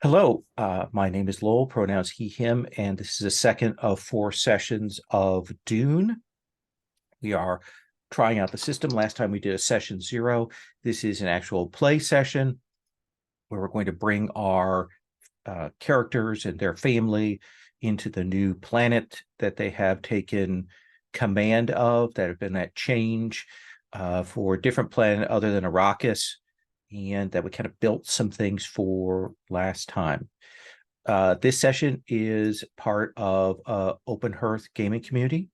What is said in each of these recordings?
Hello, my name is Lowell, pronouns he, him, and this is a second of 4 sessions of Dune. We are trying out the system. Last time we did a session 0. This is an actual play session where we're going to bring our characters and their family into the new planet that they have taken command of, that have been that change for a different planet other than Arrakis, and that we kind of built some things for last time. This session is part of Open Hearth Gaming Community.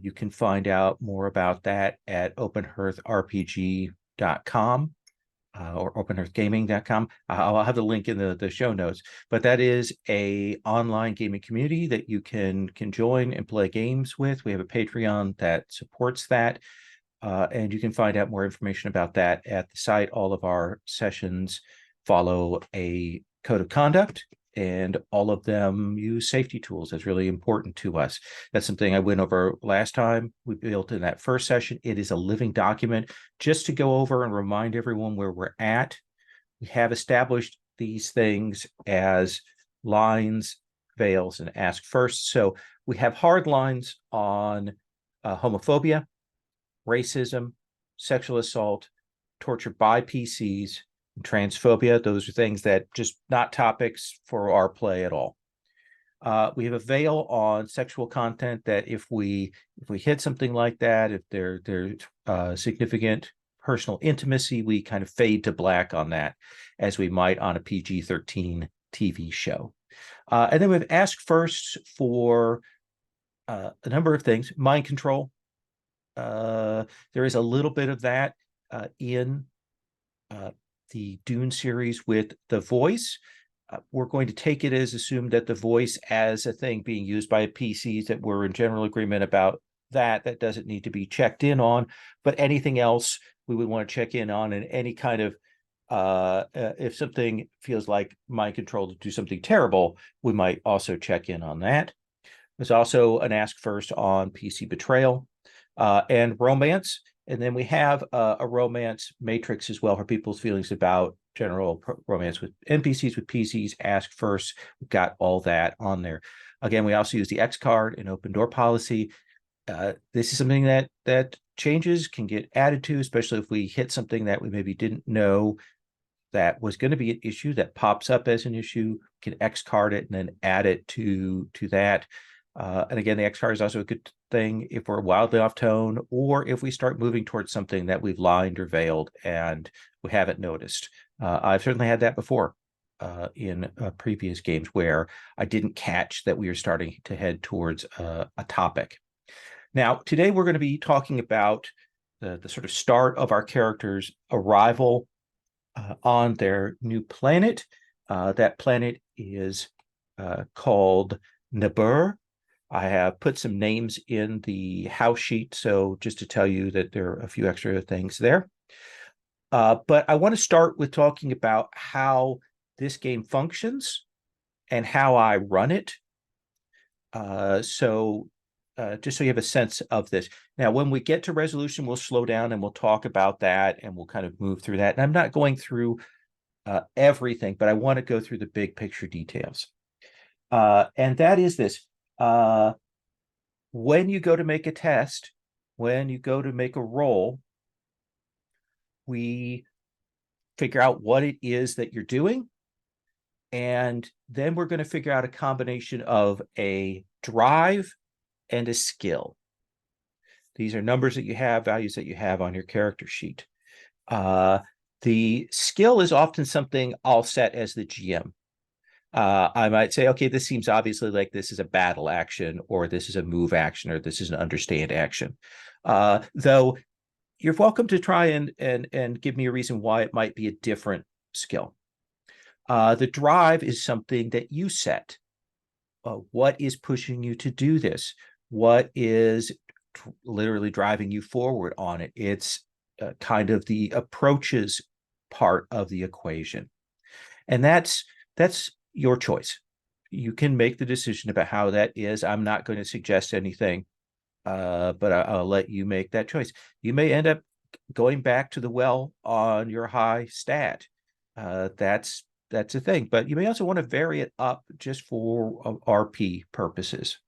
You can find out more about that at openhearthrpg.com or openhearthgaming.com. I'll have the link in the show notes, but that is a online gaming community that you can join and play games with. We have a Patreon that supports that. And you can find out more information about that at the site. All of our sessions follow a code of conduct, and all of them use safety tools. That's really important to us. That's something I went over last time. We built in that first session. It is a living document just to go over and remind everyone where we're at. We have established these things as lines, veils, and ask first. So we have hard lines on homophobia, racism, sexual assault, torture by PCs, and transphobia. Those are things that just not topics for our play at all. We have a veil on sexual content that if we hit something like that, if there's significant personal intimacy, we kind of fade to black on that, as we might on a PG-13 TV show. And then we've asked first for a number of things. Mind control. There is a little bit of that in the Dune series with the voice. We're going to take it as assumed that the voice as a thing being used by PCs, that we're in general agreement about that. That doesn't need to be checked in on, but anything else we would want to check in on, and any kind of if something feels like mind control to do something terrible, we might also check in on that. There's also an ask first on PC betrayal. And romance. And then we have a romance matrix as well for people's feelings about general romance with NPCs, with PCs, ask first. We've got all that on there. Again, we also use the X card and open door policy. This is something that changes, can get added to, especially if we hit something that we maybe didn't know that was going to be an issue that pops up as an issue. Can X card it and then add it to that. And again, the X card is also a good thing if we're wildly off tone, or if we start moving towards something that we've lined or veiled and we haven't noticed. I've certainly had that before in previous games where I didn't catch that we were starting to head towards a topic. Now, today we're going to be talking about the sort of start of our character's arrival on their new planet. That planet is called Nabur. I have put some names in the house sheet, so just to tell you that there are a few extra things there. But I want to start with talking about how this game functions and how I run it. Just so you have a sense of this. Now, when we get to resolution, we'll slow down and we'll talk about that, and we'll kind of move through that. And I'm not going through everything, but I want to go through the big picture details. And that is this. When you go to make a test, when you go to make a roll, we figure out what it is that you're doing. And then we're going to figure out a combination of a drive and a skill. These are numbers that you have, values that you have on your character sheet. The skill is often something I'll set as the GM. I might say, okay, this seems obviously like this is a battle action, or this is a move action, or this is an understand action. Though you're welcome to try and give me a reason why it might be a different skill. The drive is something that you set. What is pushing you to do this? What is literally driving you forward on it? It's kind of the approaches part of the equation. And that's your choice. You can make the decision about how that is. I'm not going to suggest anything, but I'll let you make that choice. You may end up going back to the well on your high stat. That's that's a thing. But you may also want to vary it up just for RP purposes.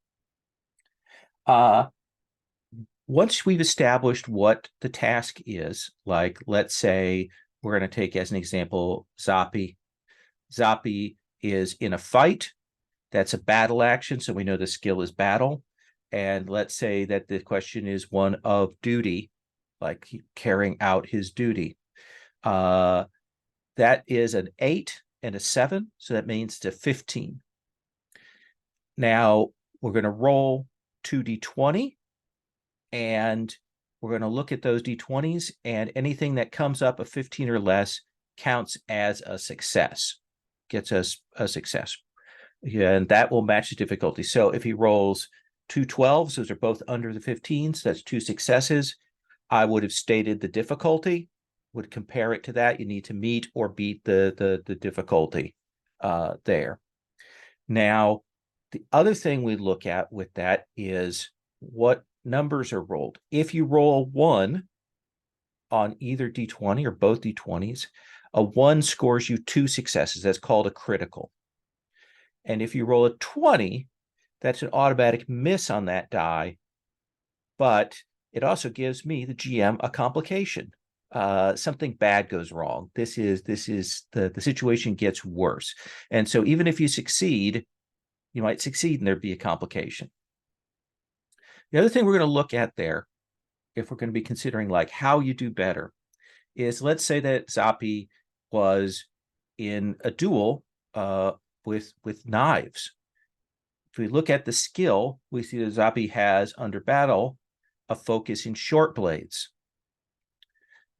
Once we've established what the task is, like let's say we're going to take as an example Zoppy. Zoppy is in a fight. That's a battle action, so we know the skill is battle. And let's say that the question is one of duty, like carrying out his duty. That is an 8 and a 7, so that means it's a 15. Now we're going to roll 2d20, and we're going to look at those d20s, and anything that comes up a 15 or less counts as a success, gets us a success. Yeah, and that will match the difficulty. So if he rolls 2 12s, those are both under the 15s, that's 2 successes. I would have stated the difficulty, would compare it to that. You need to meet or beat the difficulty there. Now, the other thing we look at with that is what numbers are rolled. If you roll 1 on either d20 or both d20s, a 1 scores you 2 successes. That's called a critical. And if you roll a 20, that's an automatic miss on that die, but it also gives me, the GM, a complication. Something bad goes wrong. This is the situation gets worse. And so even if you succeed, you might succeed and there'd be a complication. The other thing we're going to look at there, if we're going to be considering like how you do better, is let's say that Zoppy was in a duel with knives. If we look at the skill, we see that Zoppy has under battle a focus in short blades.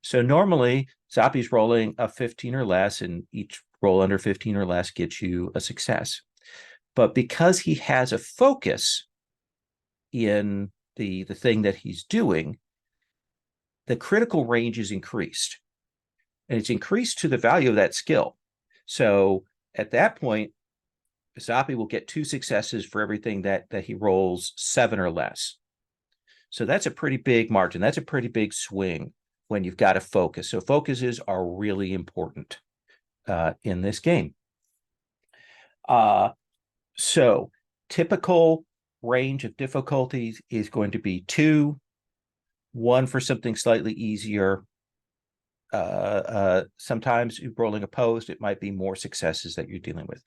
So normally Zoppy's rolling a 15 or less, and each roll under 15 or less gets you a success. But because he has a focus in the thing that he's doing, the critical range is increased. And it's increased to the value of that skill. So at that point, Zoppy will get 2 successes for everything that he rolls 7 or less. So that's a pretty big margin. That's a pretty big swing when you've got a focus. So focuses are really important in this game. So typical range of difficulties is going to be 2, 1 for something slightly easier. Sometimes rolling opposed, it might be more successes that you're dealing with.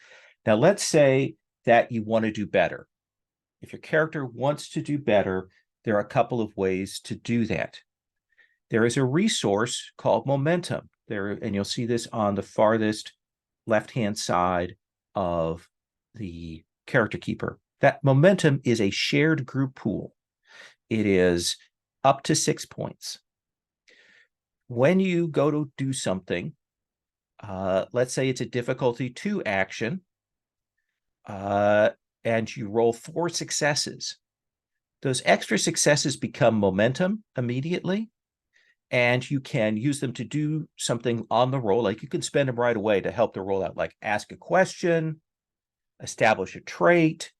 Now, let's say that you want to do better. If your character wants to do better, there are a couple of ways to do that. There is a resource called momentum there, and you'll see this on the farthest left-hand side of the character keeper. That momentum is a shared group pool. It is up to 6 points. When you go to do something, let's say it's a difficulty 2 action, and you roll 4 successes. Those extra successes become momentum immediately, and you can use them to do something on the roll. Like you can spend them right away to help the roll out, like ask a question, establish a trait,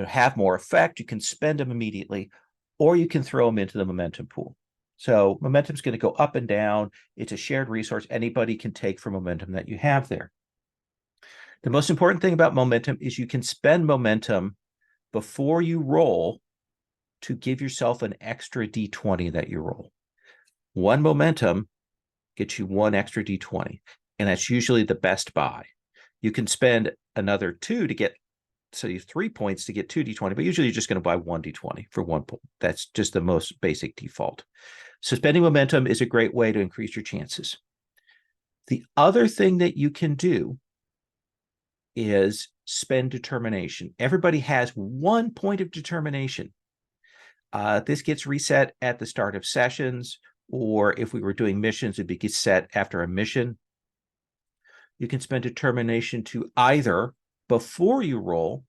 have more effect. You can spend them immediately, or you can throw them into the momentum pool. So momentum is going to go up and down. It's a shared resource anybody can take from momentum that you have there. The most important thing about momentum is you can spend momentum before you roll to give yourself an extra d20 that you roll. 1 momentum gets you 1 extra d20, and that's usually the best buy. You can spend another 2 to get, so you have 3 points to get 2 d20, but usually you're just going to buy 1 d20 for 1 point. That's just the most basic default. So spending momentum is a great way to increase your chances. The other thing that you can do is spend determination. Everybody has 1 point of determination. This gets reset at the start of sessions, or if we were doing missions, it'd be set after a mission. You can spend determination to either, before you roll,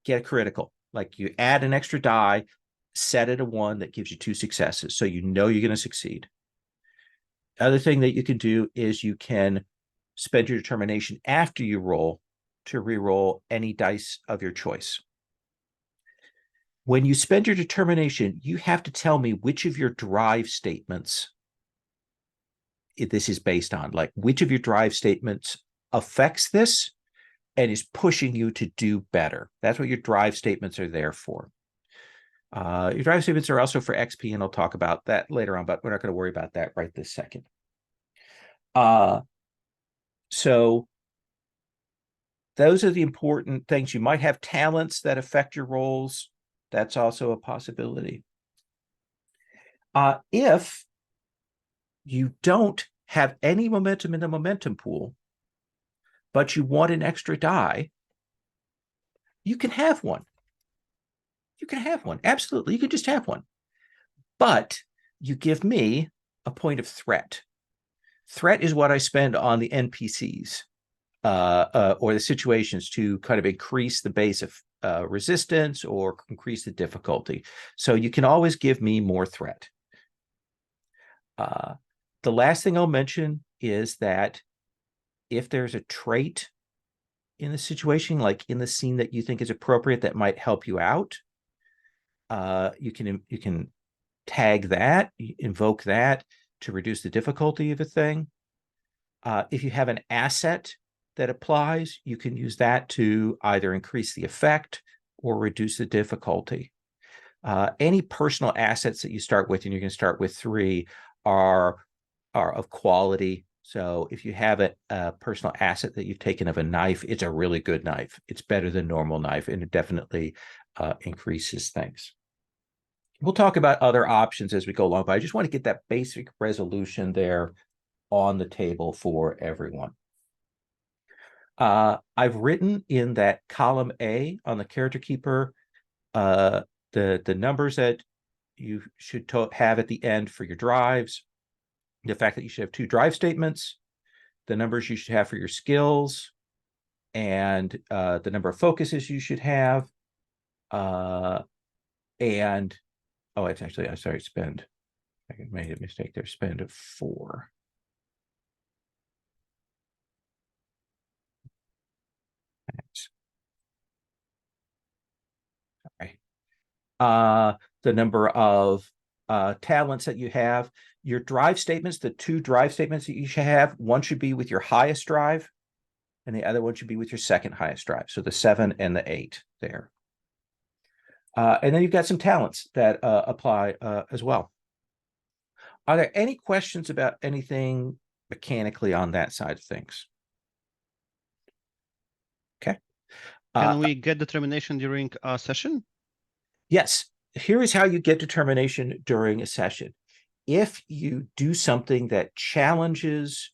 get a critical. Like you add an extra die, set it a 1 that gives you 2 successes, so you know you're going to succeed. Other thing that you can do is you can spend your determination after you roll to re-roll any dice of your choice. When you spend your determination, you have to tell me which of your drive statements this is based on, like which of your drive statements affects this and is pushing you to do better. That's what your drive statements are there for. Your drive statements are also for XP, and I'll talk about that later on, but we're not going to worry about that right this second. So those are the important things. You might have talents that affect your rolls. That's also a possibility. If you don't have any momentum in the momentum pool, but you want an extra die, you can have one. You can have one. Absolutely. You can just have one. But you give me a point of threat. Threat is what I spend on the NPCs or the situations to kind of increase the base of resistance or increase the difficulty. So you can always give me more threat. The last thing I'll mention is that if there's a trait in the situation, like in the scene that you think is appropriate that might help you out, you can tag that, invoke that to reduce the difficulty of a thing. If you have an asset that applies, you can use that to either increase the effect or reduce the difficulty. Any personal assets that you start with, and you're going to start with 3, are of quality. So if you have a personal asset that you've taken of a knife, it's a really good knife. It's better than normal knife, and it definitely increases things. We'll talk about other options as we go along, but I just want to get that basic resolution there on the table for everyone. I've written in that column A on the character keeper the numbers that you should have at the end for your drives, the fact that you should have 2 drive statements, the numbers you should have for your skills, and the number of focuses you should have. And oh, it's actually, I'm sorry, spend. I made a mistake there. Spend of 4. Sorry. The number of talents that you have. Your drive statements, the 2 drive statements that you should have, one should be with your highest drive, and the other one should be with your second highest drive. So the 7 and the 8 there. And then you've got some talents that apply as well. Are there any questions about anything mechanically on that side of things? Okay. Can we get determination during a session? Yes. Here is how you get determination during a session. If you do something that challenges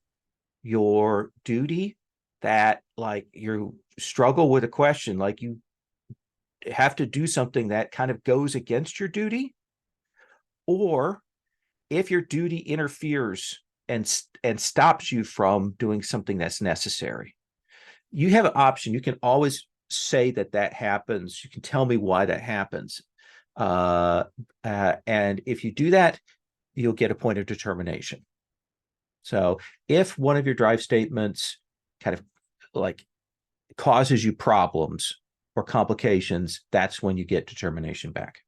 your duty, that like you struggle with a question, like you have to do something that kind of goes against your duty, or if your duty interferes and stops you from doing something that's necessary, you have an option. You can always say that happens. You can tell me why that happens. And if you do that, you'll get a point of determination. So if one of your drive statements kind of like causes you problems or complications, that's when you get determination back.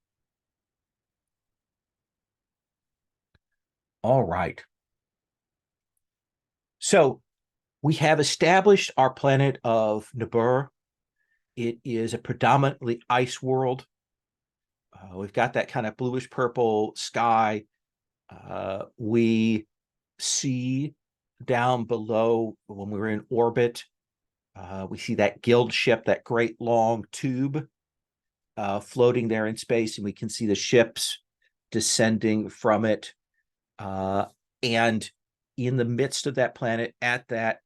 All right. So we have established our planet of Nibiru. It is a predominantly ice world. We've got that kind of bluish purple sky. We see down below when we're in orbit, we see that guild ship, that great long tube floating there in space, and we can see the ships descending from it. And in the midst of that planet, at that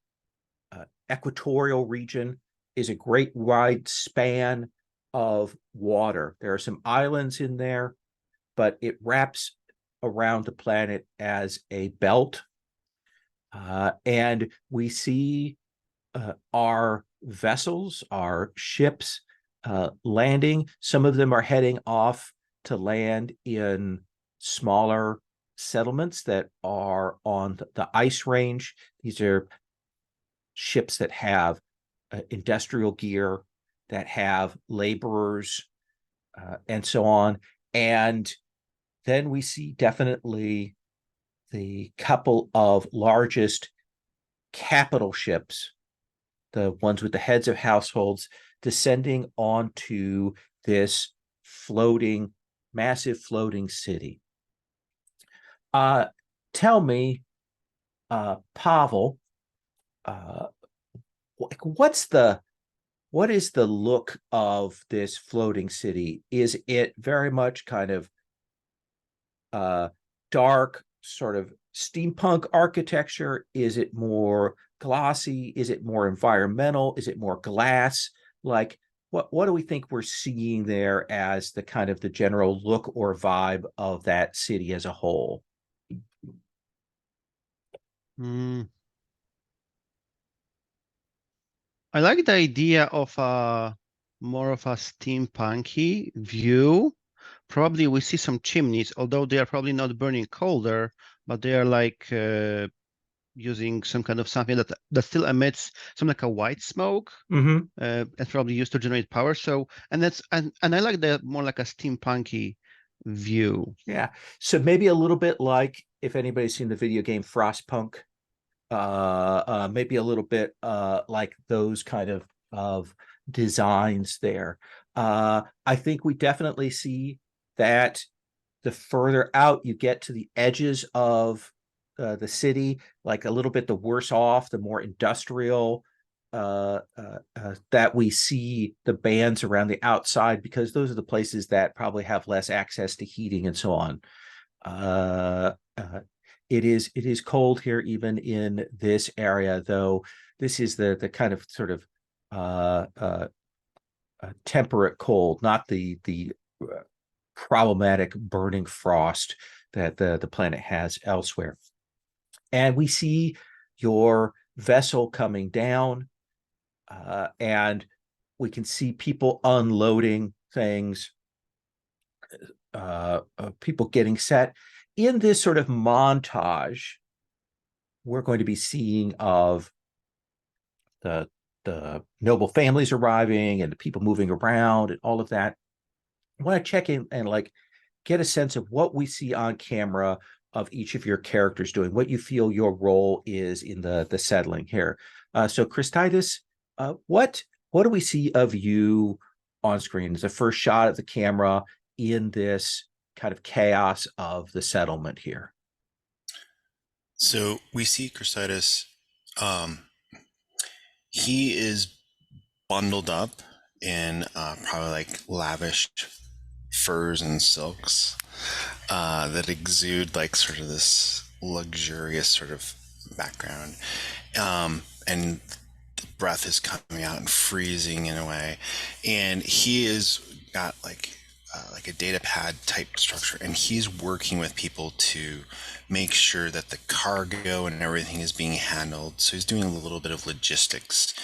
equatorial region, is a great wide span of water. There are some islands in there, but it wraps around the planet as a belt. And we see our vessels, our ships landing. Some of them are heading off to land in smaller settlements that are on the ice range. These are ships that have industrial gear, that have laborers, and so on. And then we see definitely the couple of largest capital ships the ones with the heads of households, descending onto this floating, massive floating city. Uh, Tell me, Pavel, uh, what is the look of this floating city? Is it very much kind of dark, sort of steampunk architecture? Is it more glossy? Is it more environmental? Is it more glass? Like, what do we think we're seeing there as the kind of the general look or vibe of that city as a whole? Mm, I like the idea of a more of a steampunky view. Probably we see some chimneys, although they are probably not burning colder, but they are like using some kind of something that still emits some like a white smoke. Mm-hmm. It's probably used to generate power. So, and I like the more like a steampunky view. Yeah. So maybe a little bit like if anybody's seen the video game Frostpunk, maybe a little bit like those kind of designs there. I think we definitely see that the further out you get to the edges of the city, like a little bit the worse off, the more industrial that we see the bands around the outside, because those are the places that probably have less access to heating and so on. Uh, uh, it is cold here, even in this area, though. This is the kind of sort of uh, uh, temperate cold, not the problematic burning frost that the planet has elsewhere. And we see your vessel coming down, and we can see people unloading things, people getting set. In this sort of montage, we're going to be seeing of the the noble families arriving and the people moving around and all of that. I want to check in and like get a sense of what we see on camera of each of your characters doing, what you feel your role is in the settling here. So Christitis, what do we see of you on screen? It's the first shot of the camera in this kind of chaos of the settlement here. So we see Crucitus. Um, he is bundled up in probably like lavish furs and silks that exude like sort of this luxurious sort of background. And the breath is coming out and freezing in a way. And he is got like a data pad type structure, and he's working with people to make sure that the cargo and everything is being handled. So he's doing a little bit of logistics,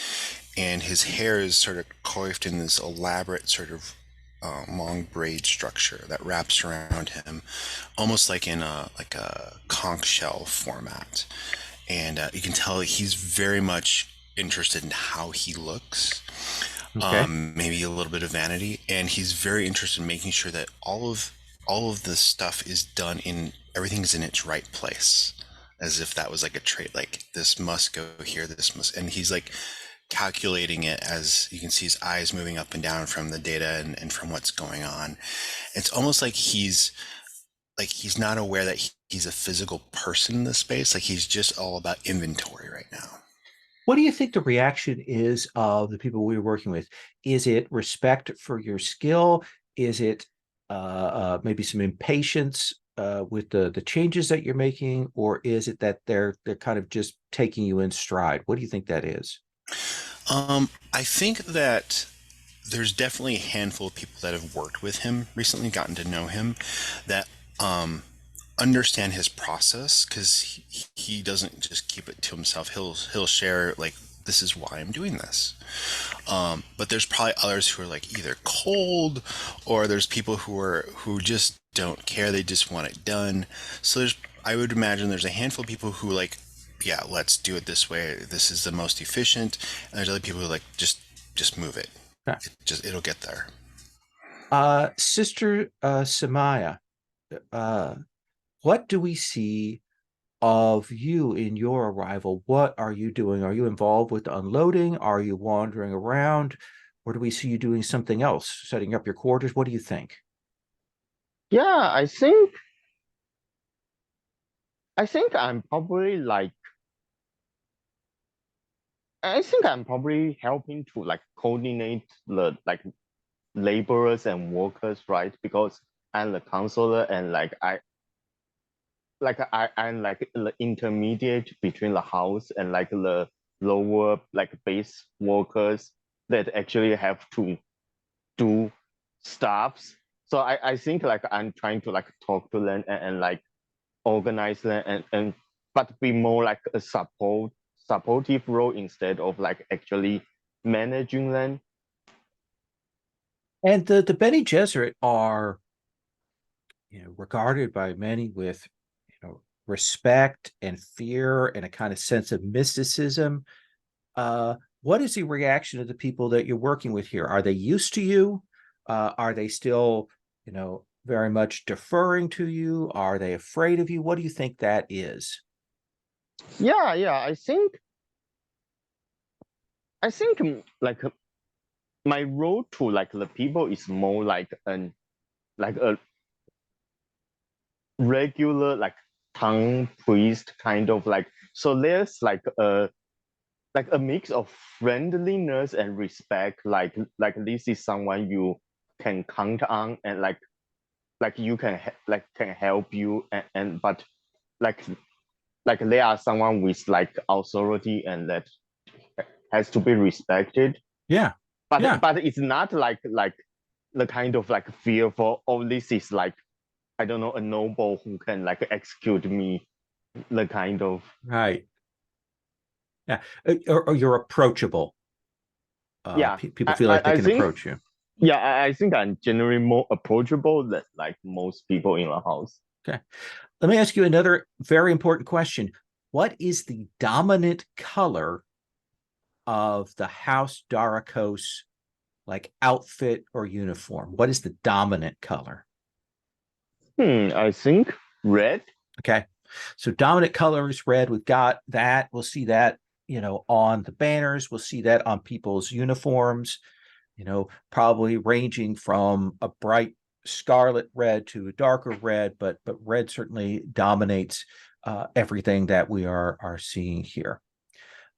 and his hair is sort of coiffed in this elaborate sort of long braid structure that wraps around him, almost like in a conch shell format. And you can tell he's very much interested in how he looks, Okay. maybe a little bit of vanity, and he's very interested in making sure that all of the stuff is done in everything's in its right place, as if that was like a trait, like this must go here, this must, and he's like calculating it as you can see his eyes moving up and down from the data and from what's going on. It's almost like he's not aware that he's a physical person in this space, like he's just all about inventory right now. What do you think the reaction is of the people we were working with? Is it respect for your skill? Is it maybe some impatience with the changes that you're making, or is it that they're kind of just taking you in stride? What do you think that is? I think that there's definitely a handful of people that have worked with him recently, gotten to know him, that understand his process, because he doesn't just keep it to himself. He'll share like, this is why I'm doing this. But there's probably others who are like either cold, or there's people who just don't care. They just want it done. So I would imagine there's a handful of people who like, yeah, let's do it this way. This is the most efficient. And there's other people who like just move it. Okay. It'll get there. Sister Samaya, what do we see of you in your arrival? What are you doing? Are you involved with the unloading? Are you wandering around? Or do we see you doing something else, setting up your quarters? What do you think? Yeah, I think I'm probably like I think I'm probably helping to like coordinate the like laborers and workers, right? Because I'm the counselor and I'm like the intermediate between the house and like the lower like base workers that actually have to do stuffs. So I think like I'm trying to like talk to them and like organize them and but be more like a supportive role instead of like actually managing them. And the Bene Gesserit are, regarded by many with, respect and fear and a kind of sense of mysticism. What is the reaction of the people that you're working with here? Are they used to you? Are they still, very much deferring to you? Are they afraid of you? What do you think that is? Yeah, I think like my role to like the people is more like a regular like tongue priest kind of like, so there's like a mix of friendliness and respect, like this is someone you can count on and like you can like can help you and but like like they are someone with like authority and that has to be respected, Yeah. but Yeah. it's not like the kind of like fear for, oh, this is like, I don't know, a noble who can like execute me, the kind of. Right. Yeah. Or you're approachable. Yeah, People feel like they I can think, approach you. yeah, I think I'm generally more approachable than like most people in the house. Okay. Let me ask you another very important question. What is the dominant color of the House Daracos like outfit or uniform? What is the dominant color? I think red. Okay. So dominant color is red. We've got that. We'll see that, on the banners. We'll see that on people's uniforms, probably ranging from a bright scarlet red to a darker red, but red certainly dominates everything that we are seeing here.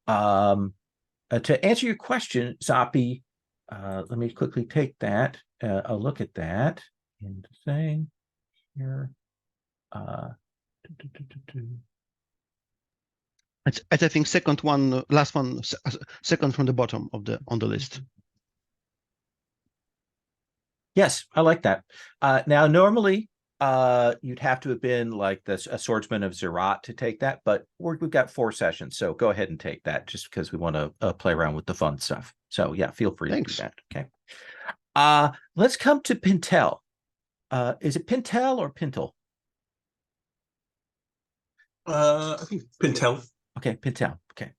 To answer your question, Zoppy, let me quickly take that, a look at that in the thing here. It's I think second one, last one, second from the bottom of the on the list. Yes, I like that. Now, normally, you'd have to have been like a swordsman of Zerat to take that, but we've got 4 sessions, so go ahead and take that just because we want to play around with the fun stuff. So yeah, feel free to do that. Okay. Let's come to Pintel. Is it Pintel or Pintel? I think Pintel. Okay, Pintel. Okay.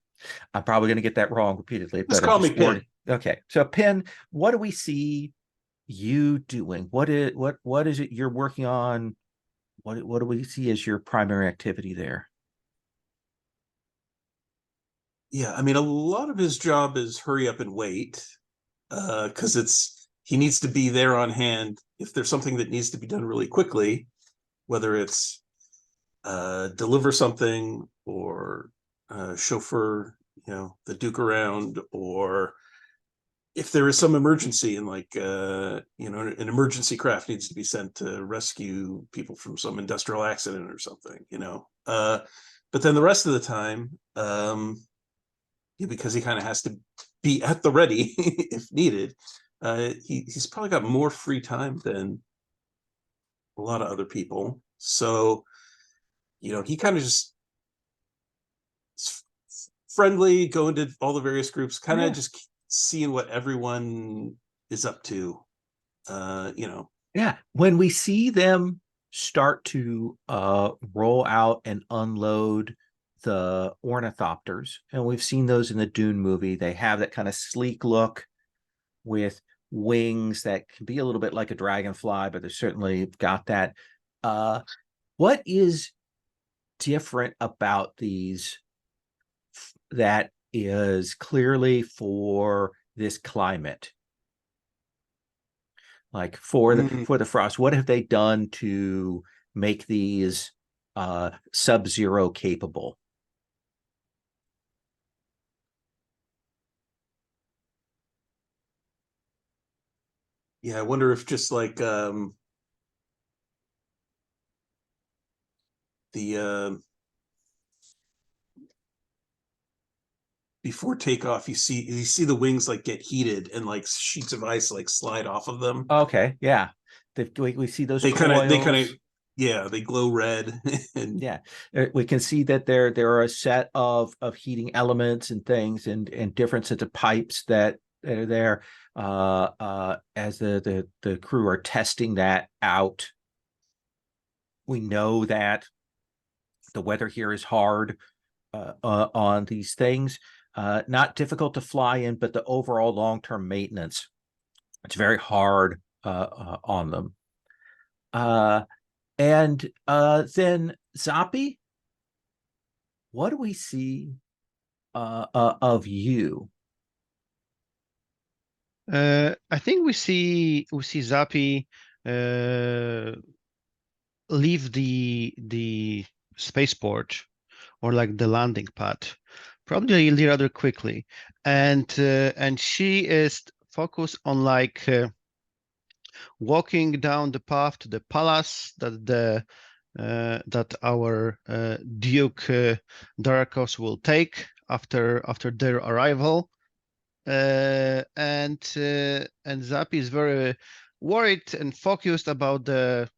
I'm probably going to get that wrong repeatedly, Just but call me Pin. Okay. So Pin, what do we see you doing? What is it you're working on? What do we see as your primary activity there? Yeah, I mean, a lot of his job is hurry up and wait, because he needs to be there on hand if there's something that needs to be done really quickly, whether it's deliver something or chauffeur, the Duke around, or if there is some emergency and like an emergency craft needs to be sent to rescue people from some industrial accident or something, but then the rest of the time, because he kind of has to be at the ready if needed, he's probably got more free time than a lot of other people. So, he kind of just friendly, going to all the various groups, kind of just seeing what everyone is up to, Yeah. When we see them start to roll out and unload the ornithopters, and we've seen those in the Dune movie, they have that kind of sleek look with wings that can be a little bit like a dragonfly, but they certainly got that. What is different about these that is clearly for this climate? Like for the frost, what have they done to make these sub-zero capable? Yeah, I wonder if just like the before takeoff, you see the wings like get heated and like sheets of ice like slide off of them. Okay, yeah, we see those They kind coils. of yeah, they glow red. And Yeah, we can see that there are a set of heating elements and things and different sets of pipes that are there as the crew are testing that out. We know that the weather here is hard on these things. Not difficult to fly in, but the overall long-term maintenance, it's very hard on them. And then Zoppy, what do we see of you? I think we see Zappy leave the spaceport or like the landing pad probably rather quickly, and she is focused on like walking down the path to the palace that our Duke Darkos will take after their arrival. And Zappy is very worried and focused about the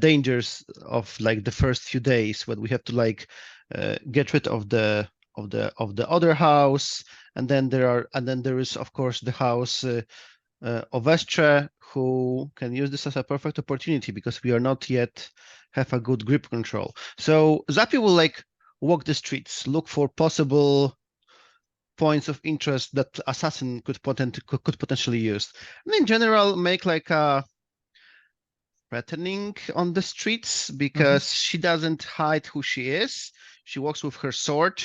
dangers of like the first few days when we have to like get rid of the other house, and then there is of course the house of Estre, who can use this as a perfect opportunity because we are not yet have a good grip control. So Zappy will like walk the streets, look for possible points of interest that assassin could potentially use, and in general make like a threatening on the streets because she doesn't hide who she is. She walks with her sword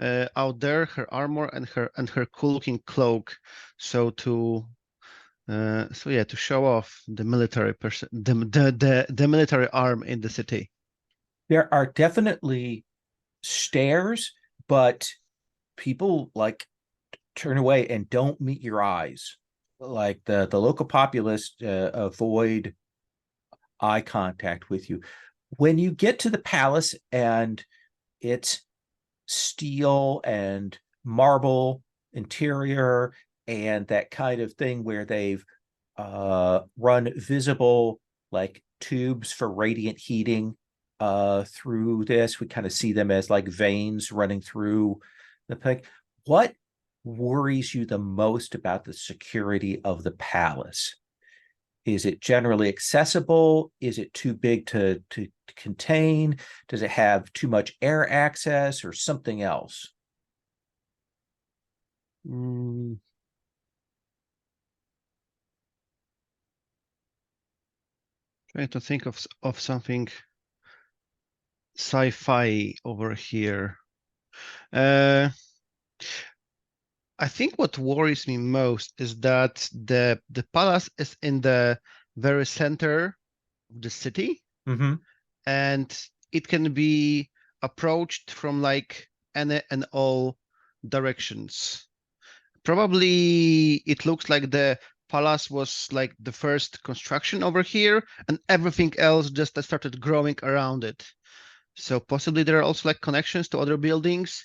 out there, her armor, and her cool looking cloak. So to show off the military the military arm in the city. There are definitely stares, but people like turn away and don't meet your eyes. Like the local populace avoid eye contact with you. When you get to the palace and it's steel and marble interior and that kind of thing where they've run visible like tubes for radiant heating through this, we kind of see them as like veins running through the thing. What worries you the most about the security of the palace? Is it generally accessible? Is it too big to contain? Does it have too much air access or something else? Trying to think of something sci-fi over here. I think what worries me most is that the palace is in the very center of the city, and it can be approached from like any and all directions. Probably it looks like the palace was like the first construction over here, and everything else just started growing around it. So possibly there are also like connections to other buildings,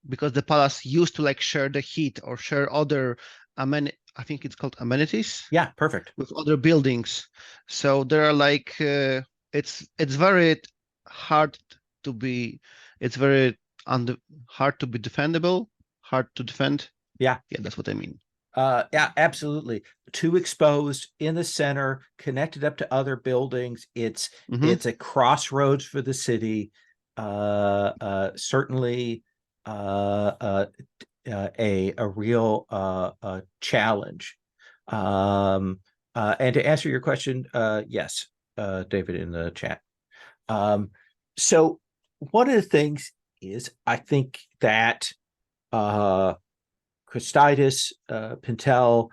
because the palace used to like share the heat or share other I think it's called amenities. Yeah, perfect. With other buildings. So there are like it's very hard to be it's very hard to be defendable, hard to defend. Yeah, that's what I mean. Yeah, absolutely. Too exposed in the center, connected up to other buildings. It's a crossroads for the city. Certainly a real challenge. And to answer your question, yes, David in the chat. So one of the things is I think that Christitis, Pintel,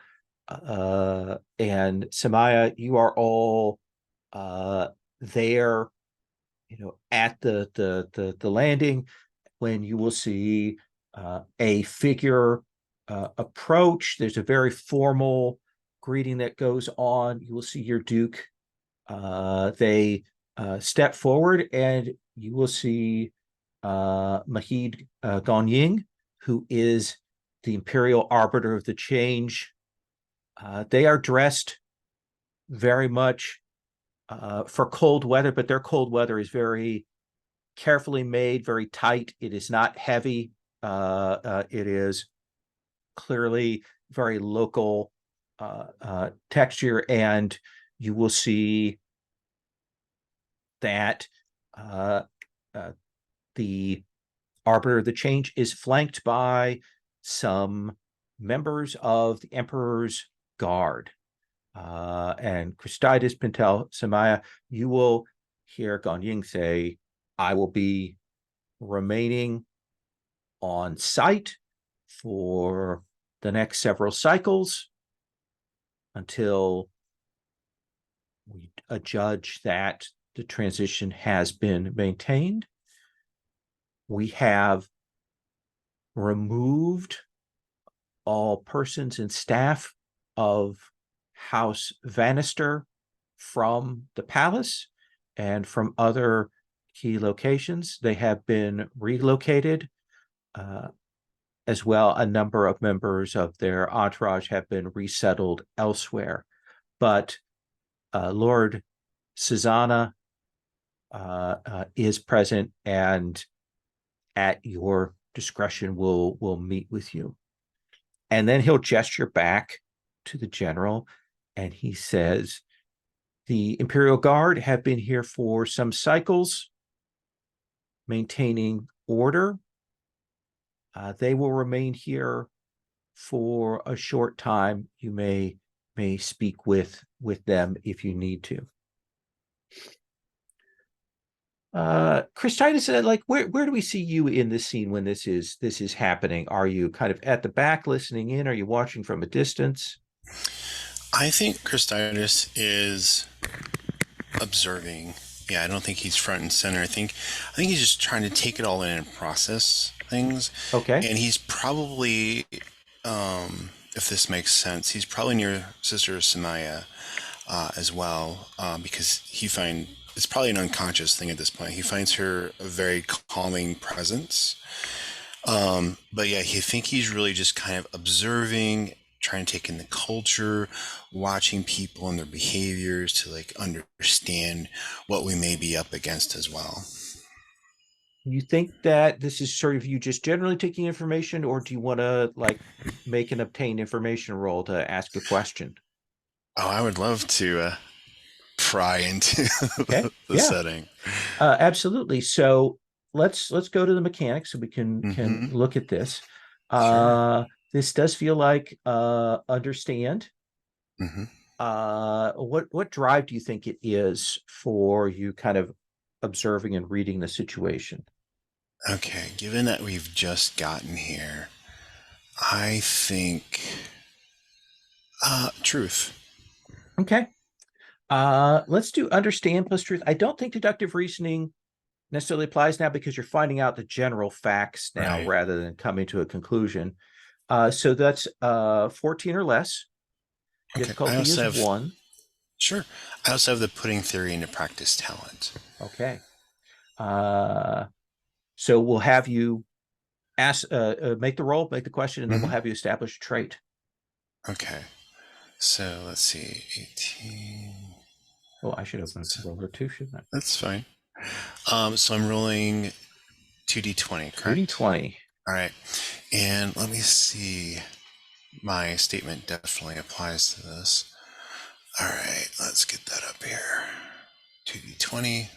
and Samaya, you are all there, at the landing, when you will see a figure approach. There's a very formal greeting that goes on. You will see your Duke. They step forward, and you will see Mahid Gonying, who is the Imperial Arbiter of the Change. They are dressed very much for cold weather, but their cold weather is very carefully made, very tight. It is not heavy. It is clearly very local texture, and you will see that the Arbiter of the Change is flanked by some members of the Emperor's Guard. And Christitis, Pintel, Samaya, you will hear Gonying say, I will be remaining on site for the next several cycles until we adjudge that the transition has been maintained. We have removed all persons and staff of House Vanister from the palace and from other key locations. They have been relocated. As well, a number of members of their entourage have been resettled elsewhere. But Lord Susanna is present, and at your discretion will meet with you. And then he'll gesture back to the general, and he says, the Imperial Guard have been here for some cycles, maintaining order. They will remain here for a short time. You may speak with them if you need to. Christitis, like, where do we see you in this scene when this is happening? Are you kind of at the back listening in? Are you watching from a distance? I think Christitis is observing. Yeah, I don't think he's front and center. I think he's just trying to take it all in and process things. Okay. And he's probably, if this makes sense, he's probably near Sister Samaya as well, because it's probably an unconscious thing at this point. He finds her a very calming presence. But yeah, I think he's really just kind of observing, trying to take in the culture, watching people and their behaviors to like understand what we may be up against as well. You think that this is sort of you just generally taking information, or do you want to like make an obtain information roll to ask a question? Oh, I would love to pry into the setting. Absolutely. So let's go to the mechanics so we can look at this. Sure. This does feel like understand. What drive do you think it is for you kind of observing and reading the situation? Okay, given that we've just gotten here, I think truth. Okay. Let's do understand plus truth. I don't think deductive reasoning necessarily applies now because you're finding out the general facts now, right, rather than coming to a conclusion. So that's 14 or less. Okay. Difficulty is 1. Sure. I also have the putting theory into practice talent. Okay. So we'll have you ask, make the roll, make the question, and then we'll have you establish a trait. Okay. So let's see, 18. Oh, I should open a roller too, shouldn't I? That's fine. So I'm rolling 2d20, correct? 2d20. All right. And let me see. My statement definitely applies to this. All right, let's get that up here. 2d20.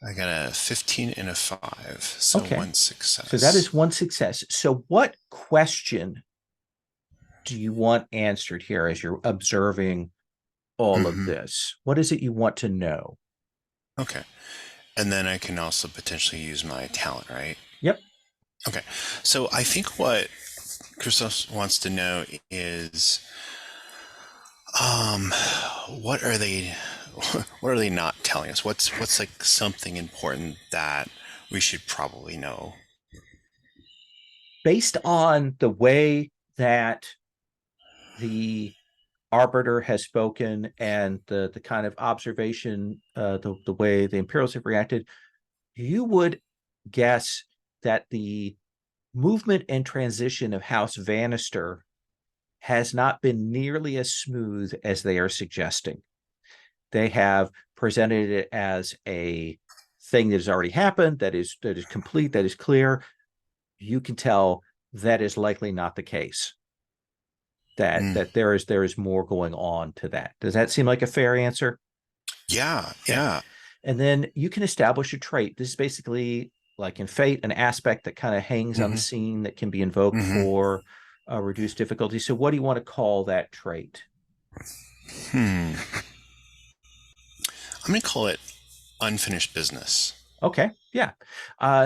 I got a 15 and a 5, so okay. 1 success. So that is 1 success. So what question do you want answered here as you're observing all of this? What is it you want to know? Okay. And then I can also potentially use my talent, right? Yep. Okay. So I think what Christos wants to know is, um, what are they, what are they not telling us? What's like something important that we should probably know? Based on the way that the arbiter has spoken and the kind of observation, the way the Imperials have reacted, you would guess that the movement and transition of House Bannister has not been nearly as smooth as they are suggesting. They have presented it as a thing that has already happened, that is complete, that is clear. You can tell that is likely not the case. That there is more going on to that. Does that seem like a fair answer? Yeah. Okay. Yeah. And then you can establish a trait. This is basically like in Fate, an aspect that kind of hangs on the scene that can be invoked for reduced difficulty. So what do you want to call that trait? I'm going to call it unfinished business. Okay, yeah.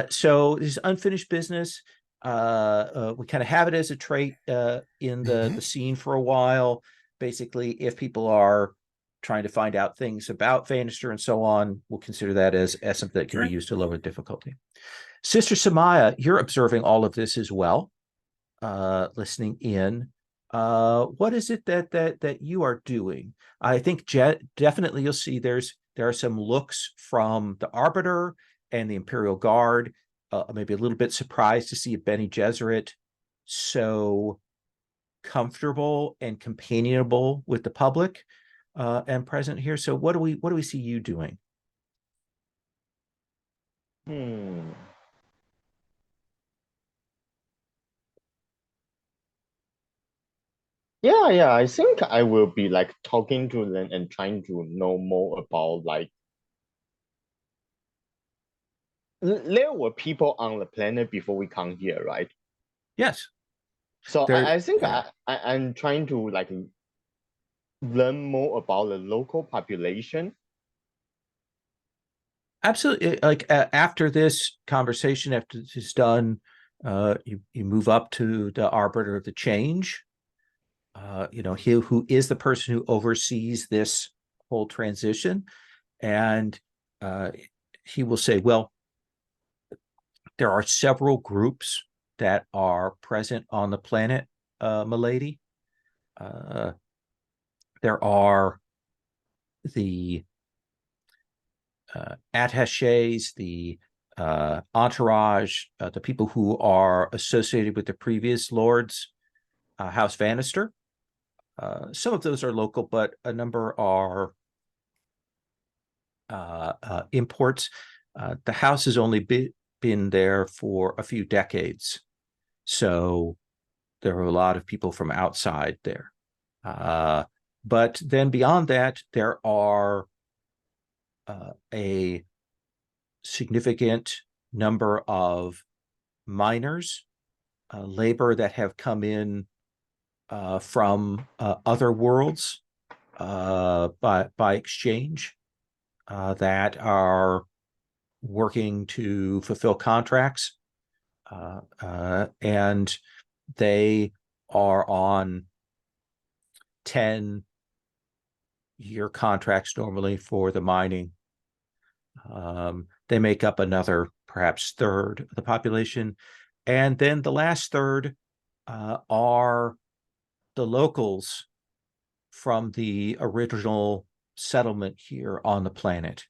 So this is unfinished business. We kind of have it as a trait in the scene for a while. Basically, if people are trying to find out things about Bannister and so on, we'll consider that as something that can be used to lower difficulty. Sister Samaya, you're observing all of this as well, listening in. What is it that you are doing? I think definitely you'll see there are some looks from the Arbiter and the Imperial Guard, maybe a little bit surprised to see Bene Gesserit so comfortable and companionable with the public and present here. So what do we see you doing? Yeah, I think I will be like talking to them and trying to know more about like there were people on the planet before we come here, right? Yes. So There, I think yeah. I'm trying to like learn more about the local population. Absolutely. Like after this conversation, after this is done, you move up to the Arbiter of the Change. He who is the person who oversees this whole transition, and he will say, "Well, there are several groups that are present on the planet, milady. There are the attaches, the entourage, the people who are associated with the previous lords, House Bannister. Some of those are local, but a number are imports. The house has only been there for a few decades, so there are a lot of people from outside there. But then beyond that, there are a significant number of miners, labor that have come in from other worlds by exchange that are working to fulfill contracts, and they are on 10-year contracts normally for the mining. They make up another perhaps third of the population. And then the last third are the locals from the original settlement here on the planet.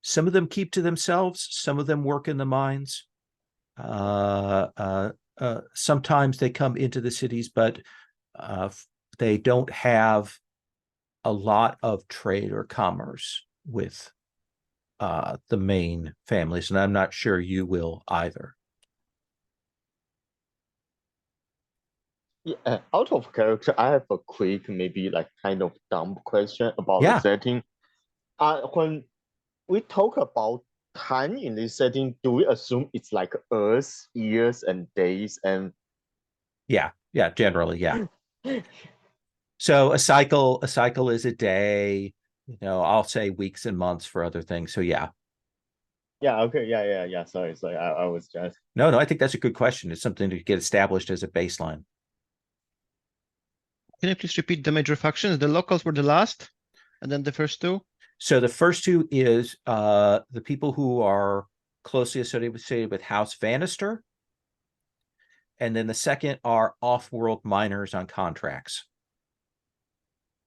Some of them keep to themselves, some of them work in the mines. Sometimes they come into the cities, but they don't have a lot of trade or commerce with the main families, and I'm not sure you will either. Yeah, out of character, I have a quick, maybe like kind of dumb question about the Yeah. setting. When we talk about time in this setting, do we assume it's like Earth, years, and days? And Yeah, generally, yeah. So a cycle is a day, you know, I'll say weeks and months for other things. So yeah. Yeah, okay, yeah. Sorry. I was just No, I think that's a good question. It's something to get established as a baseline. Can you please repeat the major factions? The locals were the last, and then the first two? So the first two is the people who are closely associated with House Vanister. And then the second are off-world miners on contracts.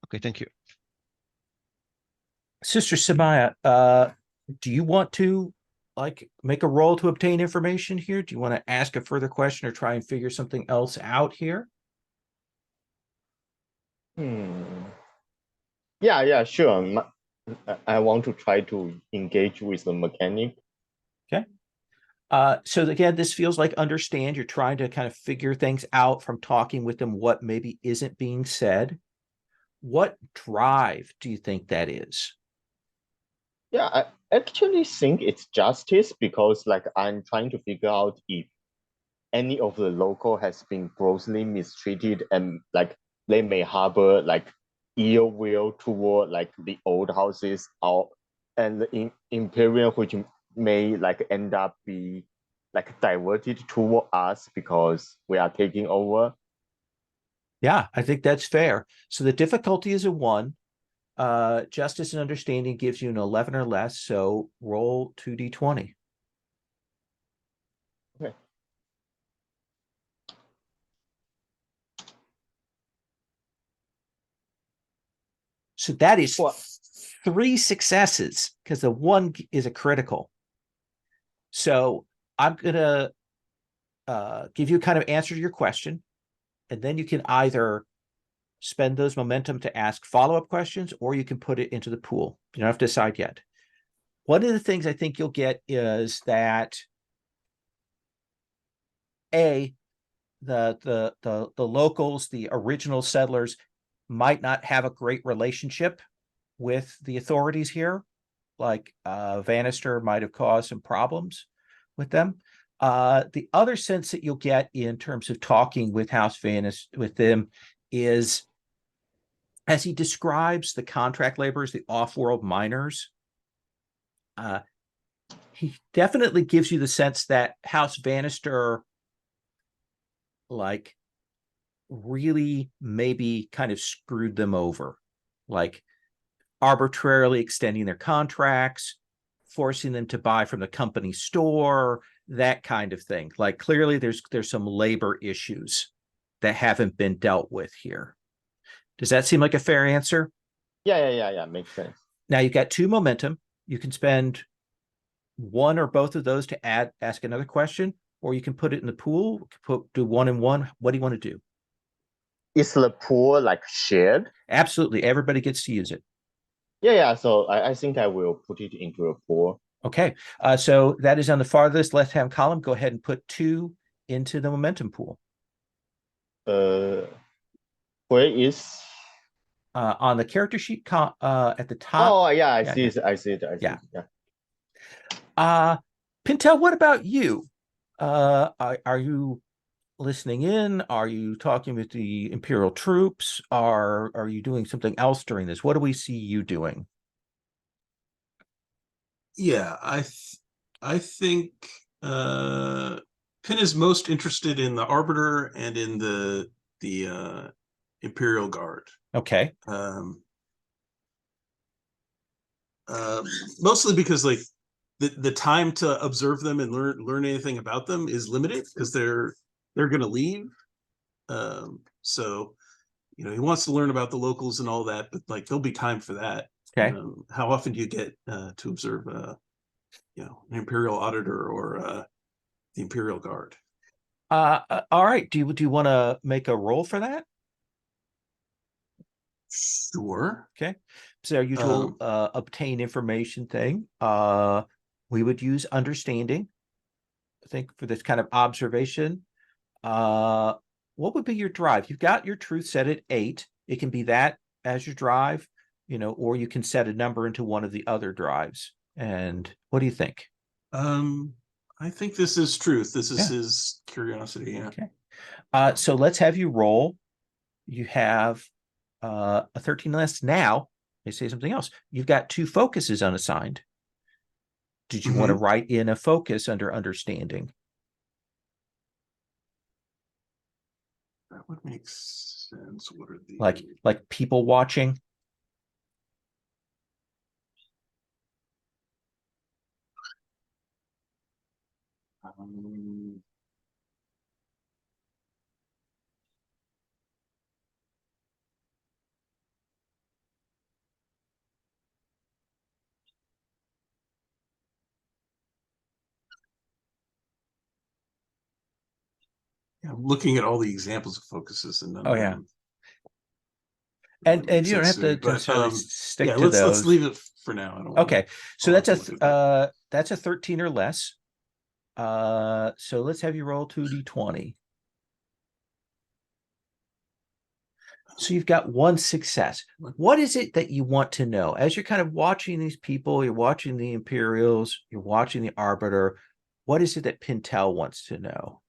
Okay, thank you. Sister Samaya, do you want to like make a roll to obtain information here? Do you want to ask a further question or try and figure something else out here? Yeah, sure. I want to try to engage with the mechanic. Okay. So again, this feels like understand. You're trying to kind of figure things out from talking with them, what maybe isn't being said. What drive do you think that is? Yeah, I actually think it's justice because like I'm trying to figure out if any of the local has been grossly mistreated and like they may harbor like ill will toward like the old houses out and the Imperium which may like end up be like diverted toward us because we are taking over. Yeah, I think that's fair. So the difficulty is a 1. Justice and understanding gives you an 11 or less. So roll 2d20. Okay. So that is What? 3 successes because the 1 is a critical. So I'm going to give you kind of answer to your question. And then you can either spend those momentum to ask follow-up questions, or you can put it into the pool. You don't have to decide yet. One of the things I think you'll get is that the locals, the original settlers, might not have a great relationship with the authorities here. Like Vanister might have caused some problems with them. The other sense that you'll get in terms of talking with House Vanis with them is as he describes the contract laborers, the off-world miners, he definitely gives you the sense that House Vanister like really maybe kind of screwed them over, like arbitrarily extending their contracts, forcing them to buy from the company store, that kind of thing. Like clearly there's some labor issues that haven't been dealt with here. Does that seem like a fair answer? Yeah, makes sense. Now you've got 2 momentum. You can spend 1 or both of those to ask another question, or you can put it in the pool, do 1 and 1. What do you want to do? Is the pool like shared? Absolutely. Everybody gets to use it. Yeah. So I think I will put it into a pool. Okay. So that is on the farthest left-hand column. Go ahead and put 2 into the momentum pool. Where is? On the character sheet at the top. Oh yeah, I Yeah, see yeah. it. I see it. Yeah. Yeah. Pintel, what about you? Are you listening in? Are you talking with the Imperial troops? Are you doing something else during this? What do we see you doing? Yeah, I think Pin is most interested in the Arbiter and in the Imperial Guard. Okay. Mostly because like the time to observe them and learn anything about them is limited because they're going to leave. So you know he wants to learn about the locals and all that, but like there'll be time for that. Okay. How often do you get to observe you know, an Imperial Auditor or the Imperial Guard? All right. Do you want to make a roll for that? Sure. Okay. So our usual obtain information thing. We would use understanding, I think, for this kind of observation. What would be your drive? You've got your truth set at 8. It can be that as your drive, you know, or you can set a number into one of the other drives. And what do you think? I think this is truth. This is Yeah. his curiosity. Yeah. Okay. So let's have you roll. You have a 13 less. Now, they say something else. You've got 2 focuses unassigned. Did you want to write in a focus under understanding? That would make sense. What are the Like people watching? I'm looking at all the examples of focuses and none Oh of yeah. them And make you don't have sense me, to necessarily but, stick yeah, to let's those. leave it for now. I don't wanna, Okay, so I'll have to look at that. that's a 13 or less. So let's have you roll 2d20. So you've got 1 success. What is it that you want to know? As you're kind of watching these people, you're watching the Imperials, you're watching the Arbiter, what is it that Pintel wants to know?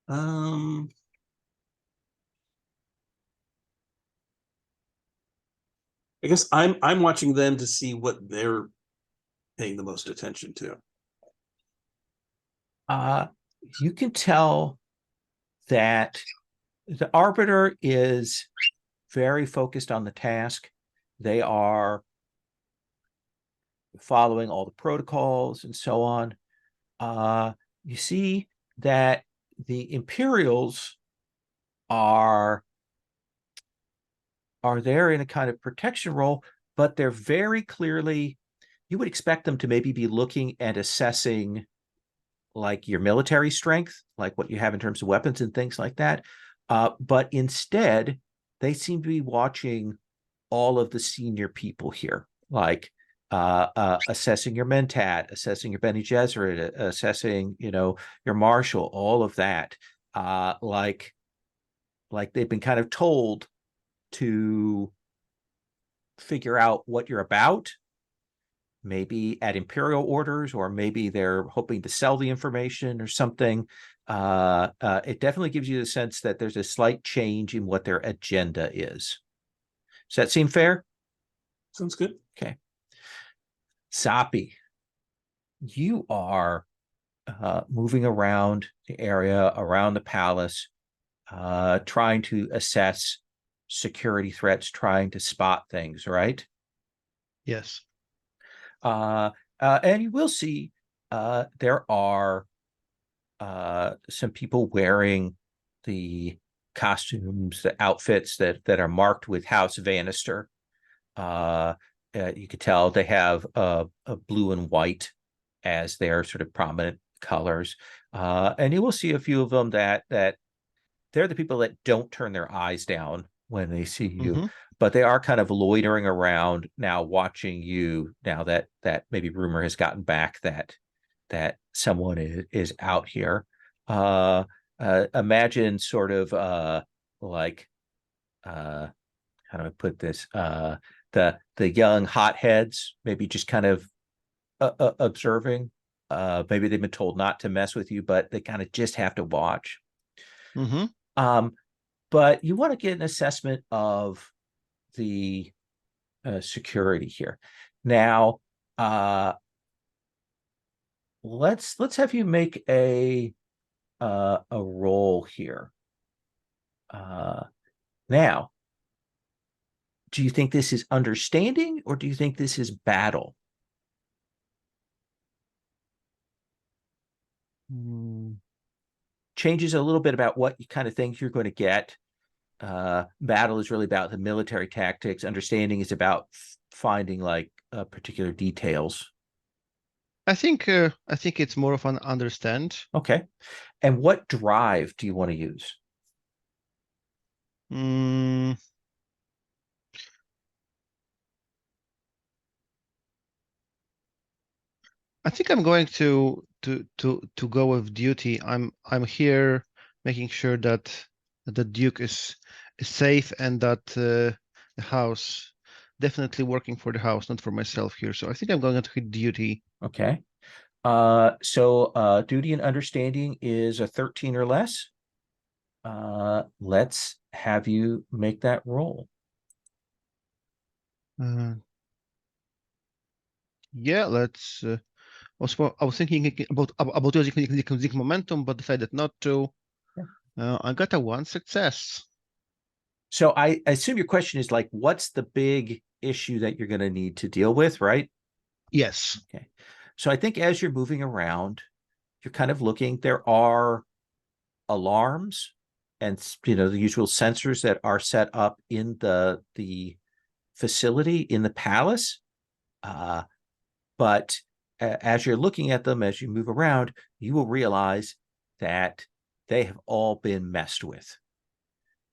I guess I'm watching them to see what they're paying the most attention to. You can tell that the Arbiter is very focused on the task. They are following all the protocols and so on. You see that the Imperials are there in a kind of protection role, but they're very clearly, you would expect them to maybe be looking and assessing like your military strength, like what you have in terms of weapons and things like that. But instead, they seem to be watching all of the senior people here, like assessing your mentat, assessing your Bene Gesserit, assessing, your marshal, all of that. Like they've been kind of told to figure out what you're about, maybe at Imperial orders, or maybe they're hoping to sell the information or something. It definitely gives you the sense that there's a slight change in what their agenda is. Does that seem fair? Sounds good. Okay. Sapi, you are moving around the area, around the palace, trying to assess security threats, trying to spot things, right? Yes. And you will see there are some people wearing the costumes, the outfits that are marked with House Bannister. You could tell they have a blue and white as their sort of prominent colors. And you will see a few of them that they're the people that don't turn their eyes down when they see you, but they are kind of loitering around now, watching you now that maybe rumor has gotten back that someone is out here. Imagine sort of like how do I put this? The young hotheads, maybe just kind of observing. Maybe they've been told not to mess with you, but they kind of just have to watch. But you want to get an assessment of the security here. Now, let's have you make a roll here. Now, do you think this is understanding, or do you think this is battle? Changes a little bit about what kind of things you're going to get. Battle is really about the military tactics. Understanding is about finding like particular details. I think it's more of an understand. Okay. And what drive do you want to use? I think I'm going to go with duty. I'm here making sure that the Duke is safe, and that the house, definitely working for the house, not for myself here. So I think I'm going to hit duty. Okay. Duty and understanding is a 13 or less. Let's have you make that roll. Yeah, let's. I was thinking about using momentum, but decided not to. I got a 1 success. So I assume your question is like, what's the big issue that you're going to need to deal with, right? Yes. Okay. So I think as you're moving around, you're kind of looking, there are alarms and, the usual sensors that are set up in the facility in the palace. But as you're looking at them, as you move around, you will realize that they have all been messed with.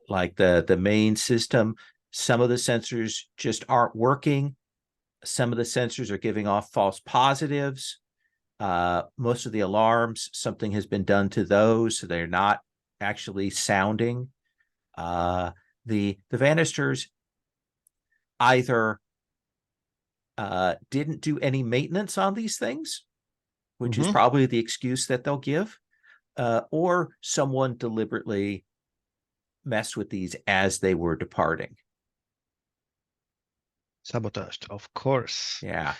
Like the main system, some of the sensors just aren't working. Some of the sensors are giving off false positives. Most of the alarms, something has been done to those, so they're not actually sounding. The Vannisters either didn't do any maintenance on these things, which is probably the excuse that they'll give, or someone deliberately messed with these as they were departing. Sabotaged, of course. Yeah.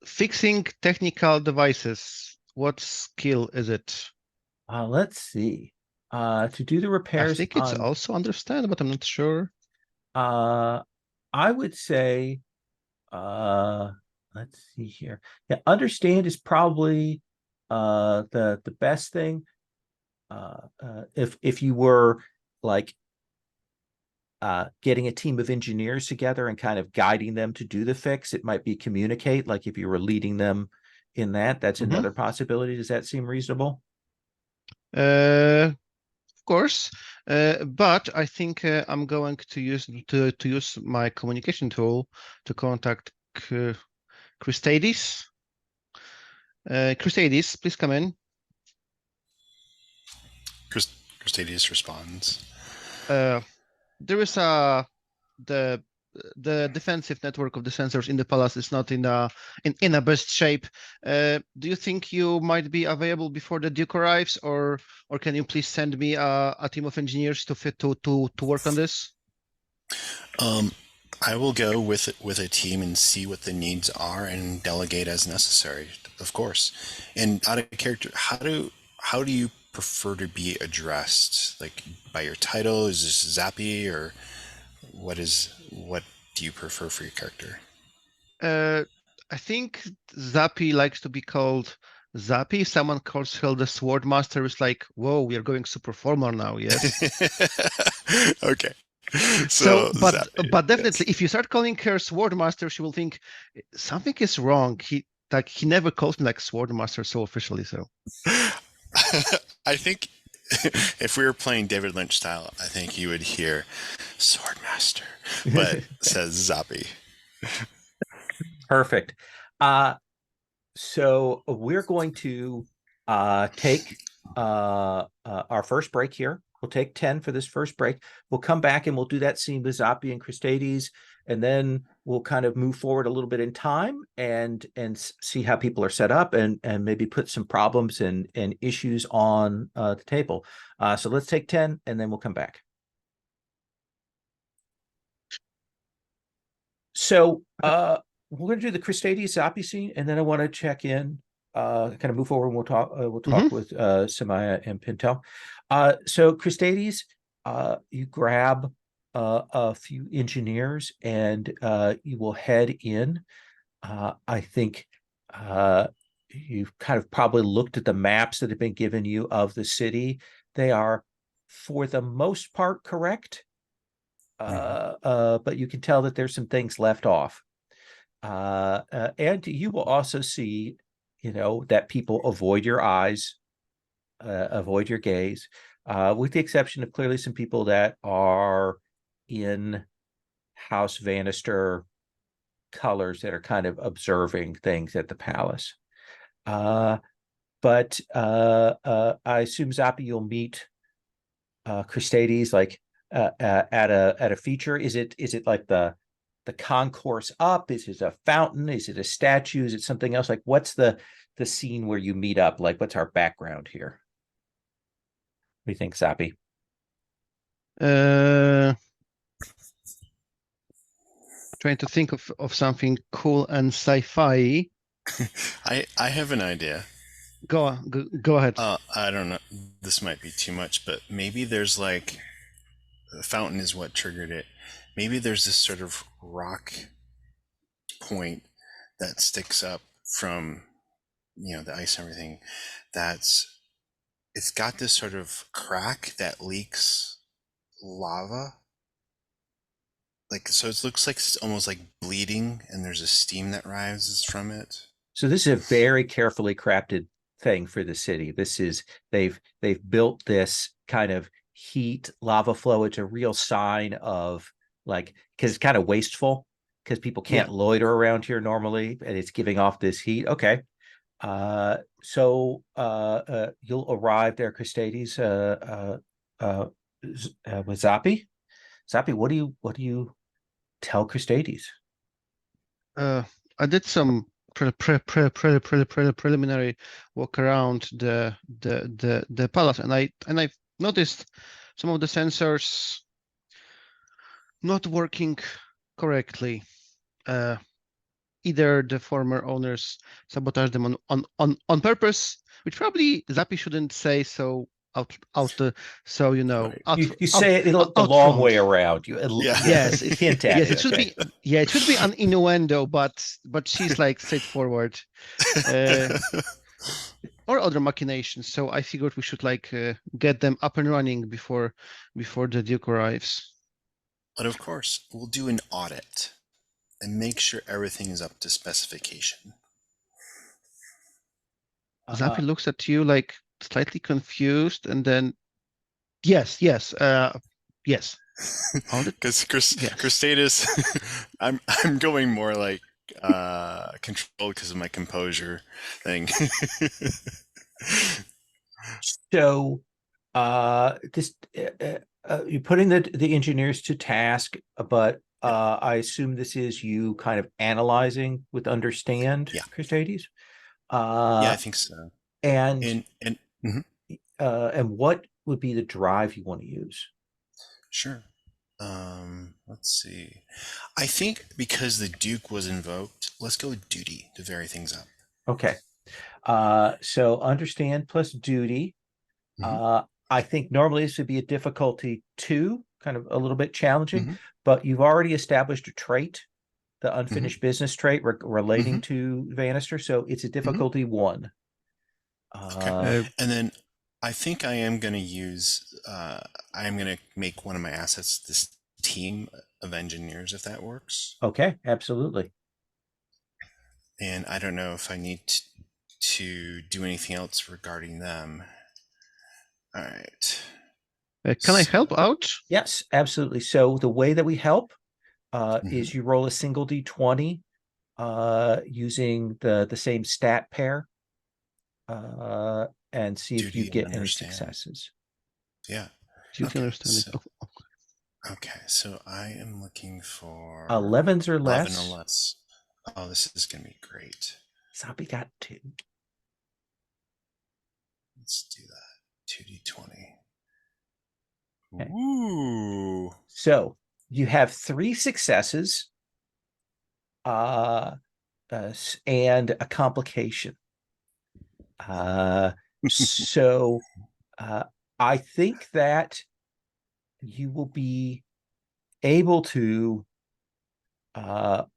Fixing technical devices. What skill is it? Let's see. To do the repairs, I think it's also understand, but I'm not sure. I would say, let's see here. Yeah, understand is probably the best thing. If you were like getting a team of engineers together and kind of guiding them to do the fix, it might be communicate. Like if you were leading them in that, that's another possibility. Does that seem reasonable? Of course, but I think I'm going to use my communication tool to contact Christades. Christades, please come in. Christadius responds. There is the defensive network of the sensors in the palace is not in a best shape. Do you think you might be available before the Duke arrives, or can you please send me a team of engineers to work on this? I will go with a team and see what the needs are and delegate as necessary, of course. And out of character, how do you prefer to be addressed? Like by your title? Is this Zappy, or what do you prefer for your character? I think Zappy likes to be called Zappy. If someone calls her the Sword Master, it's like, whoa, we are going super formal now, yes? Okay. So, Zappy, but definitely, yes. if you start calling her Sword Master, she will think something is wrong. He never calls me like Sword Master so officially. So, I think if we were playing David Lynch style, I think you would hear Sword Master, but says Zappy. Perfect. So we're going to take our first break here. We'll take 10 for this first break. We'll come back and we'll do that scene with Zappy and Christades, and then we'll kind of move forward a little bit in time and see how people are set up and maybe put some problems and issues on the table. So let's take 10 and then we'll come back. So we're going to do the Christades Zappy scene, and then I want to check in, kind of move forward, and we'll talk with Samaya and Pintel. So Christades, you grab a few engineers and you will head in. I think you've kind of probably looked at the maps that have been given you of the city. They are, for the most part, correct. But you can tell that there's some things left off. And you will also see, that people avoid your eyes, avoid your gaze, with the exception of clearly some people that are in House Vannister colors that are kind of observing things at the palace. But I assume, Zappy, you'll meet Christades like at a feature. Is it like the the concourse up? Is it a fountain? Is it a statue? Is it something else? Like, what's the scene where you meet up? Like, what's our background here? What do you think, Sappy? Trying to think of something cool and sci-fi. I have an idea. Go ahead. I don't know. This might be too much, but maybe there's like the fountain is what triggered it. Maybe there's this sort of rock point that sticks up from the ice and everything. It's got this sort of crack that leaks lava. Like, so it looks like it's almost like bleeding, and there's a steam that rises from it. So this is a very carefully crafted thing for the city. This is they've built this kind of heat lava flow. It's a real sign of, like, because it's kind of wasteful, because people can't loiter around here normally, and it's giving off this heat. Okay. So you'll arrive there, Christades, with Zappi. Zappi, what do you tell Christades? I did some preliminary walk around the palace, and I've noticed some of the sensors not working correctly. Either the former owners sabotaged them on purpose, which probably Zappi shouldn't say so so You say it a long front. way around. You Yes, hint at yes, it should be. Yeah, it should be an innuendo, but she's like straightforward, or other machinations. So I figured we should get them up and running before the Duke arrives. But of course, we'll do an audit and make sure everything is up to specification. Zappi looks at you like slightly confused, and then yes. Because Christades, I'm going more like controlled because of my composure thing. So, you're putting the engineers to task, but I assume this is you kind of analyzing with understand, Christades. Yeah, I think so. And mhm. And what would be the drive you want to use? Sure. Let's see. I think because the Duke was invoked, let's go with duty to vary things up. Okay. So understand plus duty. I think normally this would be a difficulty 2, kind of a little bit challenging, but you've already established a trait, the unfinished business trait relating to Vanister, so it's a difficulty 1. Okay. And then I think I am going to use, I'm going to make one of my assets this team of engineers, if that works. Okay, absolutely. And I don't know if I need to do anything else regarding them. All right. Can I help out? Yes, absolutely. So the way that we help is you roll a single D20 using the same stat pair. And see if you get any successes. Yeah. You can understand it. Okay, so I am looking for 11s or less. 11 or less. Oh, this is going to be great. Zombie got 2. Let's do that. 2d20. Okay. Ooh. So you have 3 successes and a complication. So I think that you will be able to,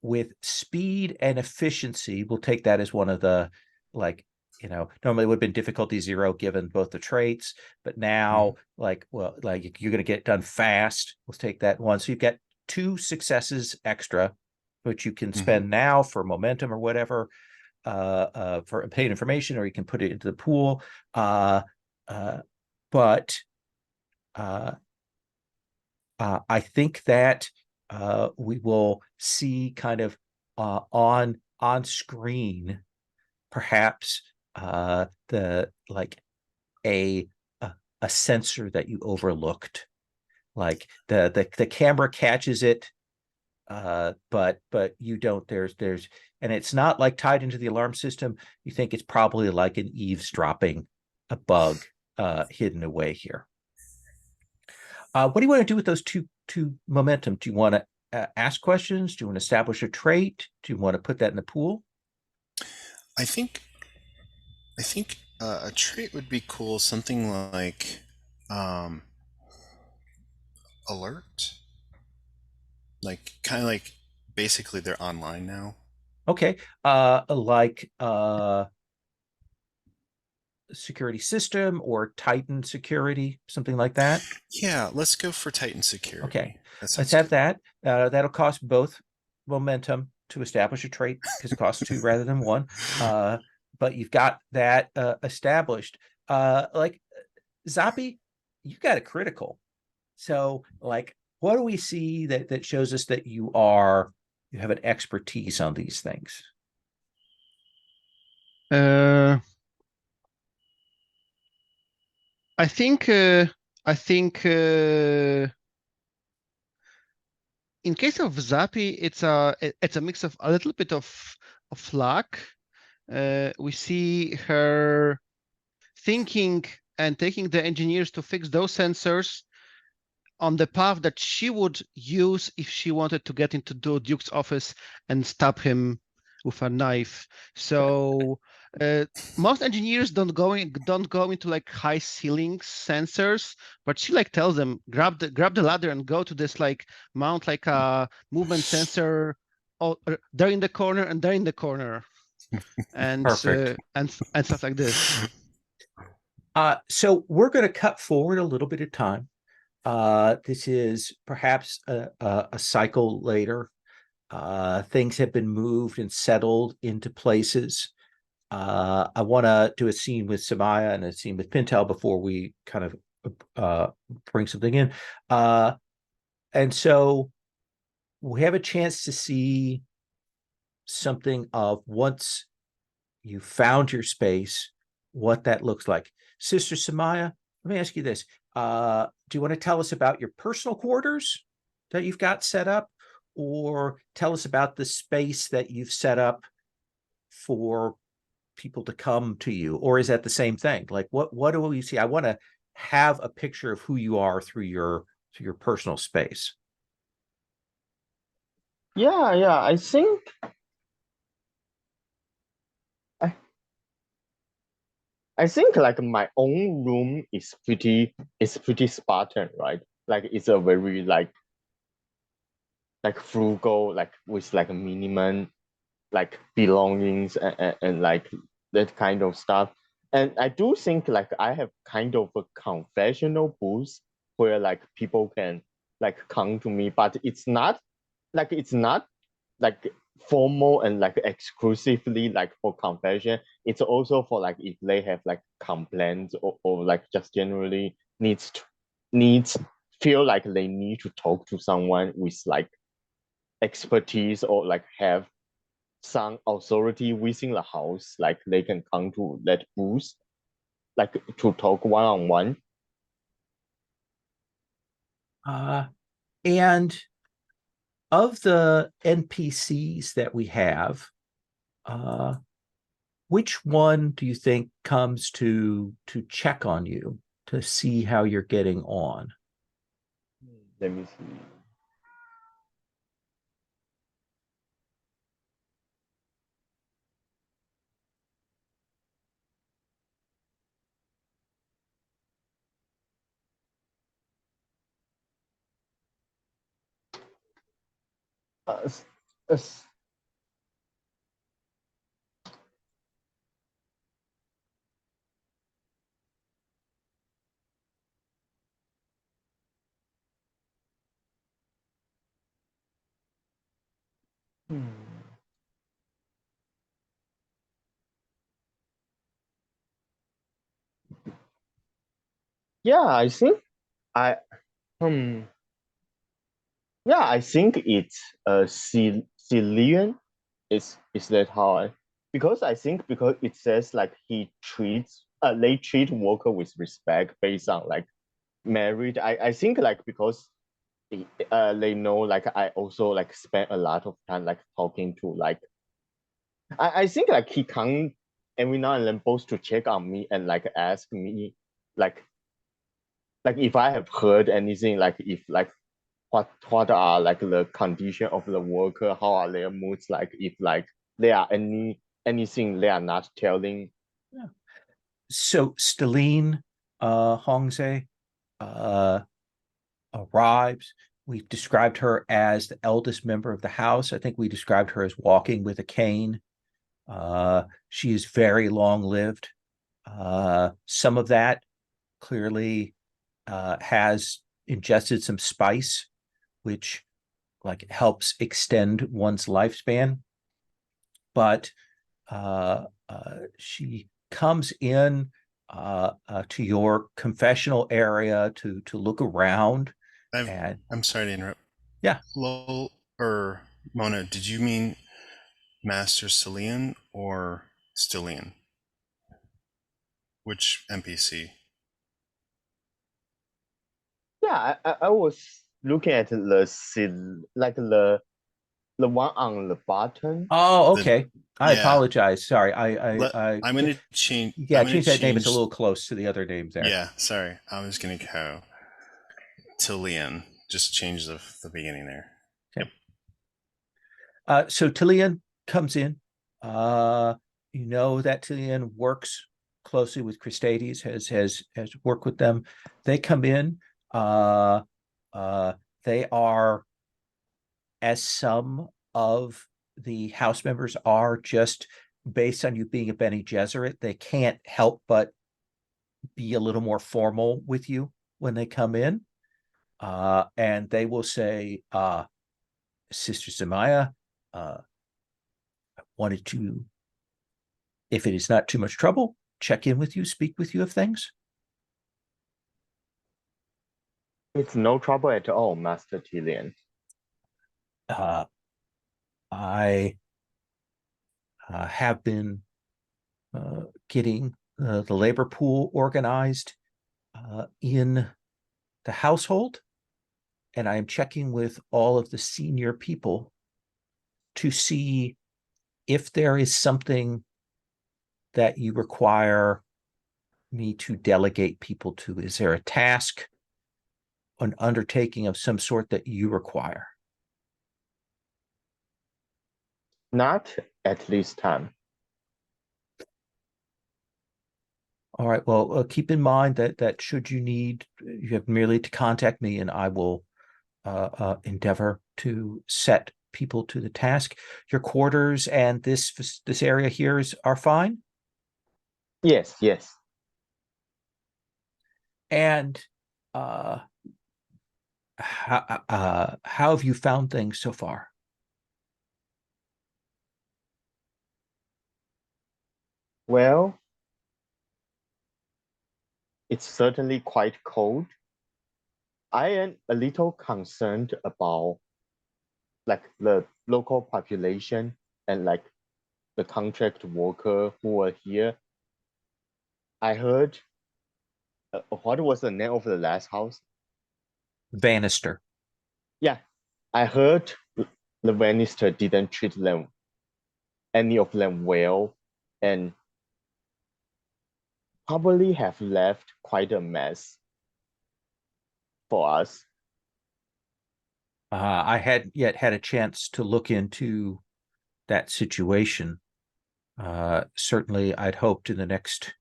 with speed and efficiency, we'll take that as one of the, normally it would have been difficulty 0 given both the traits, but now you're going to get done fast. Let's take that one. So you've got 2 successes extra, which you can spend now for momentum or whatever. For paid information, or you can put it into the pool. But I think that we will see kind of on screen, perhaps a sensor that you overlooked, like the camera catches it but you don't. There's and it's not like tied into the alarm system. You think it's probably like an eavesdropping, a bug hidden away here. What do you want to do with those two momentum? Do you want to ask questions? Do you want to establish a trait? Do you want to put that in the pool? I think a trait would be cool. Something like alert, like kind of like basically they're online now. Okay, like security system or Titan security, something like that. Yeah, let's go for Titan security. Okay, That let's sounds have good. that. That'll cost both momentum to establish a trait because it costs two rather than one. But you've got that established. Like Zappy, you got a critical. So, like, what do we see that shows us that you have an expertise on these things? I think in case of Zappi, it's a mix of a little bit of luck. We see her thinking and taking the engineers to fix those sensors on the path that she would use if she wanted to get into Duke's office and stab him with a knife. So most engineers don't go into like high ceiling sensors, but she like tells them grab the ladder and go to this like mount like a movement sensor. Oh, they're in the corner and they're in the corner, and Perfect. and stuff like this. So we're going to cut forward a little bit of time. This is perhaps a cycle later. Things have been moved and settled into places. I want to do a scene with Samaya and a scene with Pintel before we kind of bring something in. And so we have a chance to see something of once you found your space, what that looks like. Sister Samaya, let me ask you this. Do you want to tell us about your personal quarters that you've got set up, or tell us about the space that you've set up for people to come to you, or is that the same thing? Like what do we see? I want to have a picture of who you are through your personal space. Yeah, I think I, I think like my own room is pretty Spartan, right? Like it's a very like frugal, like with like a minimum like belongings and like that kind of stuff. And I do think like I have kind of a confessional booth where like people can like come to me, but it's not like formal and like exclusively like for confession. It's also for like if they have like complaints or like just generally needs feel like they need to talk to someone with like expertise or like have some authority within the house, like they can come to that booth, like to talk one-on-one. And of the NPCs that we have, which one do you think comes to check on you to see how you're getting on? Let me see. Uh, uh, hmm. Yeah, I think I hmm. Yeah, I think it's Cillian. Is that how I? Because I think because it says like they treat worker with respect based on like married. I think like because they know like I also like spend a lot of time like talking to like I think like he come every now and then both to check on me and like ask me like if I have heard anything, like if like what are like the condition of the worker, how are their moods, like if like there are anything they are not telling. Yeah. So Stelline Hongze arrives. We've described her as the eldest member of the house. I think we described her as walking with a cane. She is very long lived. Some of that clearly has ingested some spice, which like helps extend one's lifespan. But she comes in to your confessional area to look around. I'm sorry to interrupt. Yeah. Lol or Mona, did you mean Master Cillian or Stillian? Which NPC? Yeah, I was looking at like the one on the button. Oh, okay. I yeah. apologize. Sorry. I'm gonna change. Yeah, change that name. It's a little close to the other name there. Yeah, sorry. I was gonna go Tillian. Just change the beginning there. Okay. So Tillian comes in. You know that Tillian works closely with Christades, has worked with them. They come in. They are, as some of the house members are, just based on you being a Bene Gesserit, they can't help but be a little more formal with you when they come in. And they will say, Sister Samaya, I wanted to, if it is not too much trouble, check in with you, speak with you of things. It's no trouble at all, Master Tillian. I have been getting the labor pool organized in the household, and I am checking with all of the senior people to see if there is something that you require me to delegate people to. Is there a task, an undertaking of some sort that you require? Not at this time. All right. Well, keep in mind that should you need, you have merely to contact me, and I will endeavor to set people to the task. Your quarters and this area here are fine. Yes, yes. And how have you found things so far? Well, it's certainly quite cold. I am a little concerned about like the local population and like the contract worker who are here. I heard what was the name of the last house? Bannister. Yeah, I heard the Bannister didn't treat them any of them well, and probably have left quite a mess for us. I hadn't yet had a chance to look into that situation. Certainly, I'd hoped in the next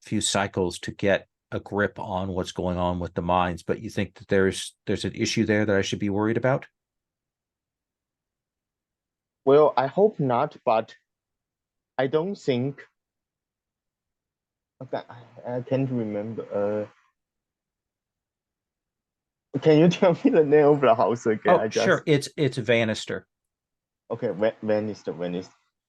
few cycles to get a grip on what's going on with the mines, but you think that there's an issue there that I should be worried about? Well, I hope not, but I don't think. Okay, I can't remember. Can you tell me the name of the house again? Oh, sure. It's Vanister. Okay, Vanister.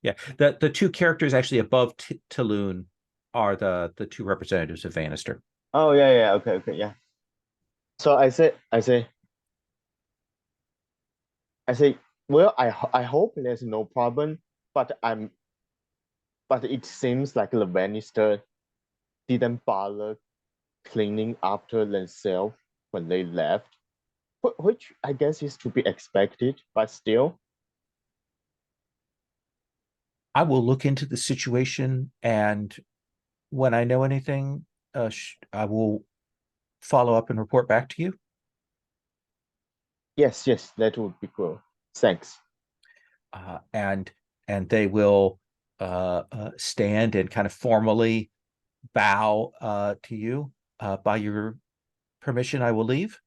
Yeah, the two characters actually above Taloon are the two representatives of Vanister. Oh yeah. Okay, yeah. So I say, well, I hope there's no problem, but it seems like the Vanister didn't bother cleaning after themselves when they left. which I guess is to be expected, but still. I will look into the situation, and when I know anything, I will follow up and report back to you. Yes, yes, that would be cool. Thanks. And they will stand and kind of formally bow to you. By your permission, I will leave.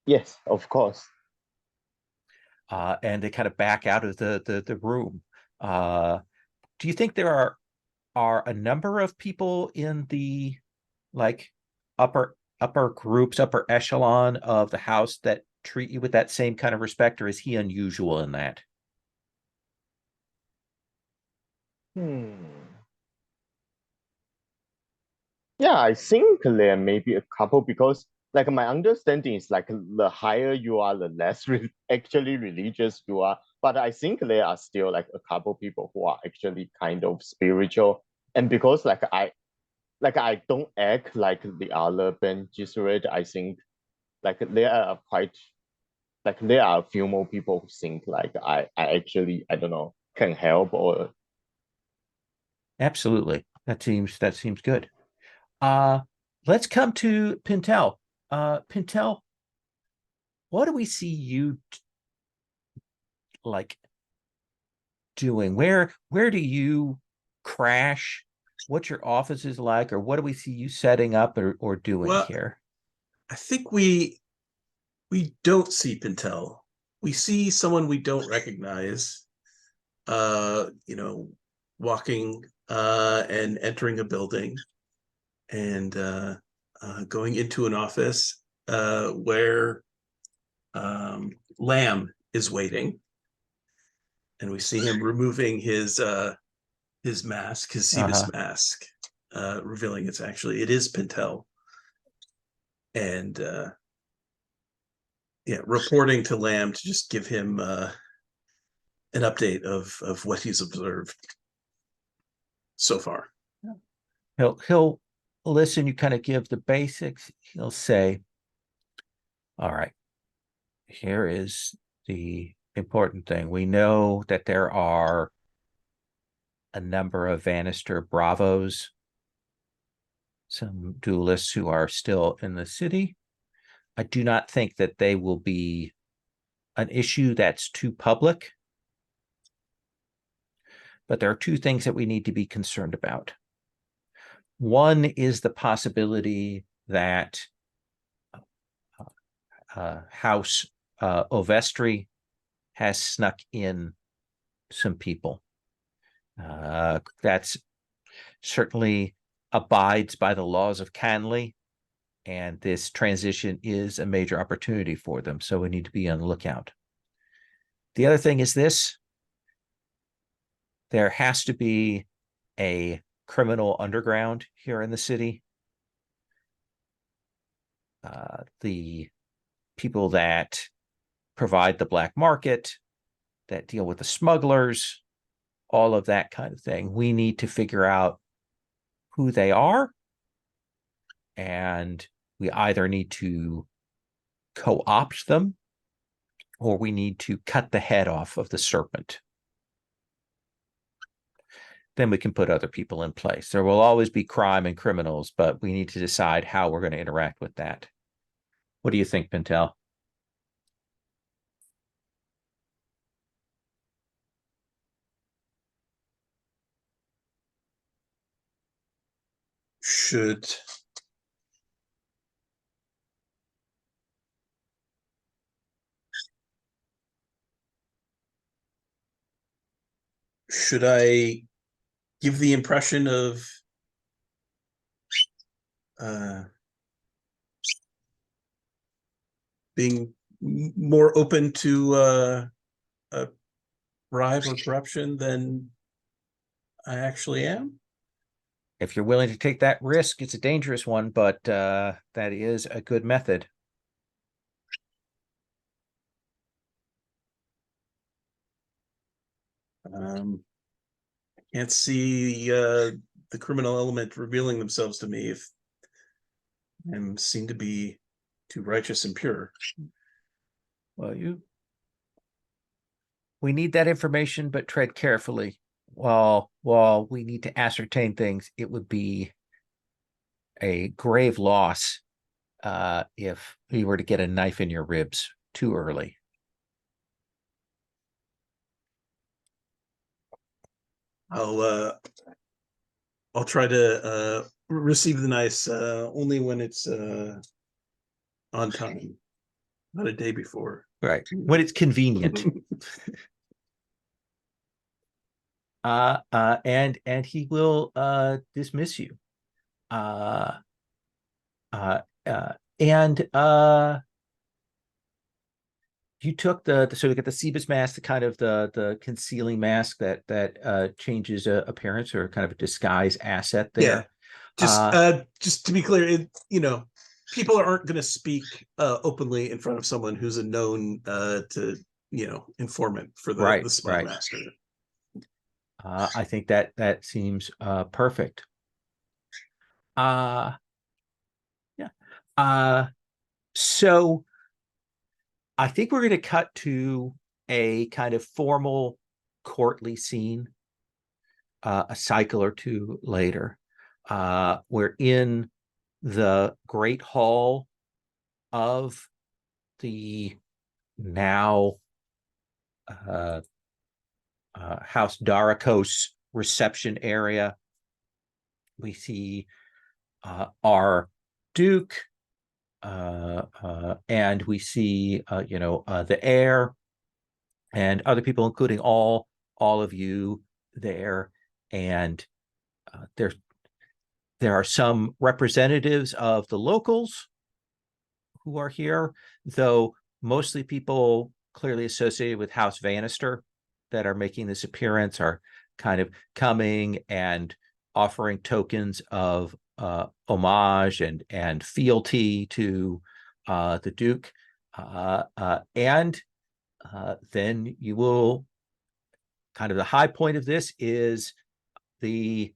Yes, of course. And they kind of back out of the room. Do you think there are a number of people in the like upper groups, upper echelon of the house that treat you with that same kind of respect, or is he unusual in that? Yeah, I think there may be a couple because, like, my understanding is like the higher you are, the less actually religious you are. But I think there are still like a couple people who are actually kind of spiritual, and because I don't act like the other Ben Gesserit, I think like there are quite like there are a few more people who think like I actually I don't know can help or Absolutely. That seems good. Uh let's come to Pintel. Pintel, what do we see you like doing? Where do you crash? What's your office is like, or what do we see you setting up or doing Well, here? I think we don't see Pintel. We see someone we don't recognize, walking and entering a building and going into an office where Lamb is waiting, and we see him removing his mask, his Cebus mask, revealing it is Pintel, and reporting to Lamb to just give him an update of what he's observed so far. He'll listen, you kind of give the basics. He'll say, all right, here is the important thing. We know that there are a number of Vanister Bravos, some duelists who are still in the city. I do not think that they will be an issue that's too public. But there are two things that we need to be concerned about. One is the possibility that House Ovestri has snuck in some people. That's certainly abides by the laws of Canley, and this transition is a major opportunity for them, so we need to be on the lookout. The other thing is this: there has to be a criminal underground here in the city. The people that provide the black market, that deal with the smugglers, all of that kind of thing. We need to figure out who they are, and we either need to co-opt them or we need to cut the head off of the serpent. Then we can put other people in place. There will always be crime and criminals, but we need to decide how we're going to interact with that. What do you think, Pintel? Should I give the impression of being more open to a bribe or corruption than I actually am? If you're willing to take that risk, it's a dangerous one, but that is a good method. I can't see the criminal element revealing themselves to me if I seem to be too righteous and pure. Well, we need that information, but tread carefully. While we need to ascertain things, it would be a grave loss if you were to get a knife in your ribs too early. I'll try to receive the knife only when it's on time, not a day before. Right. When it's convenient. And he will dismiss you. And you took the so you get the Cebus mask, the kind of the concealing mask that changes appearance, or kind of a disguise asset there. Just to be clear, people aren't going to speak openly in front of someone who's a known informant for the spy master. I think that seems perfect. So I think we're going to cut to a kind of formal courtly scene, a cycle or two later. We're in the great hall of the now House Daracos reception area. We see our Duke, and we see the heir and other people, including all of you there. And there are some representatives of the locals who are here, though mostly people clearly associated with House Bannister that are making this appearance are kind of coming and offering tokens of homage and fealty to the Duke. And then you will, kind of the high point of this is the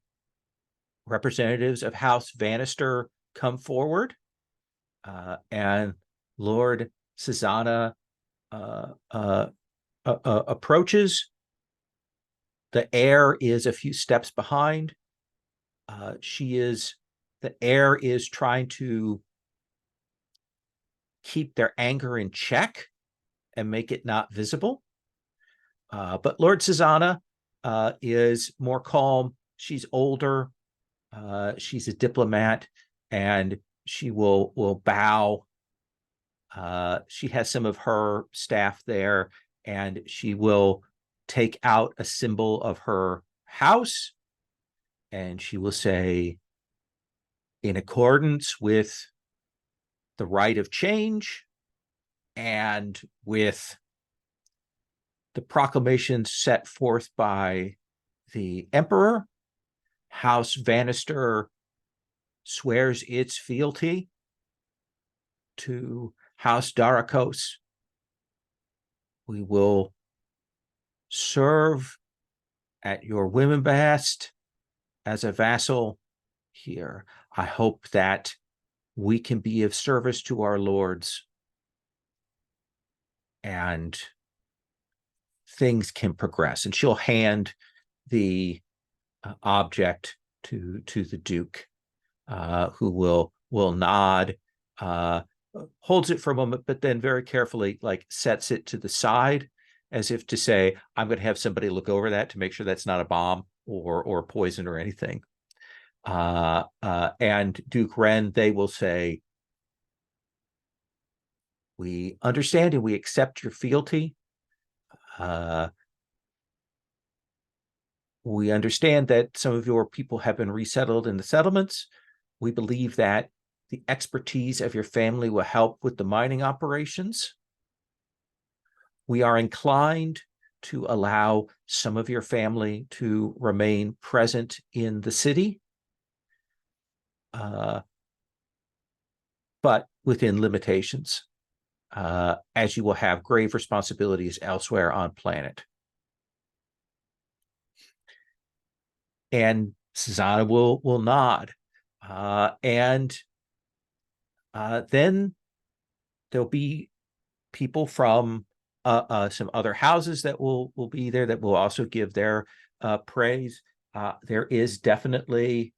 representatives of House Bannister come forward, and Lord Susanna approaches. The heir is a few steps behind. The heir is trying to keep their anger in check and make it not visible. But Lord Susanna is more calm. She's older. She's a diplomat, and she will bow. She has some of her staff there, and she will take out a symbol of her house, and she will say, in accordance with the right of change and with the proclamations set forth by the Emperor, House Bannister swears its fealty to House Daracos. We will serve at your women behest as a vassal here. I hope that we can be of service to our lords and things can progress. And she'll hand the object to the Duke, who will nod, holds it for a moment, but then very carefully sets it to the side, as if to say, I'm going to have somebody look over that to make sure that's not a bomb or poison or anything. And Duke Ren, they will say, we understand and we accept your fealty. We understand that some of your people have been resettled in the settlements. We believe that the expertise of your family will help with the mining operations. We are inclined to allow some of your family to remain present in the city, but within limitations, as you will have grave responsibilities elsewhere on planet. And Susanna will nod. And then there'll be people from some other houses that will be there that will also give their praise. There is definitely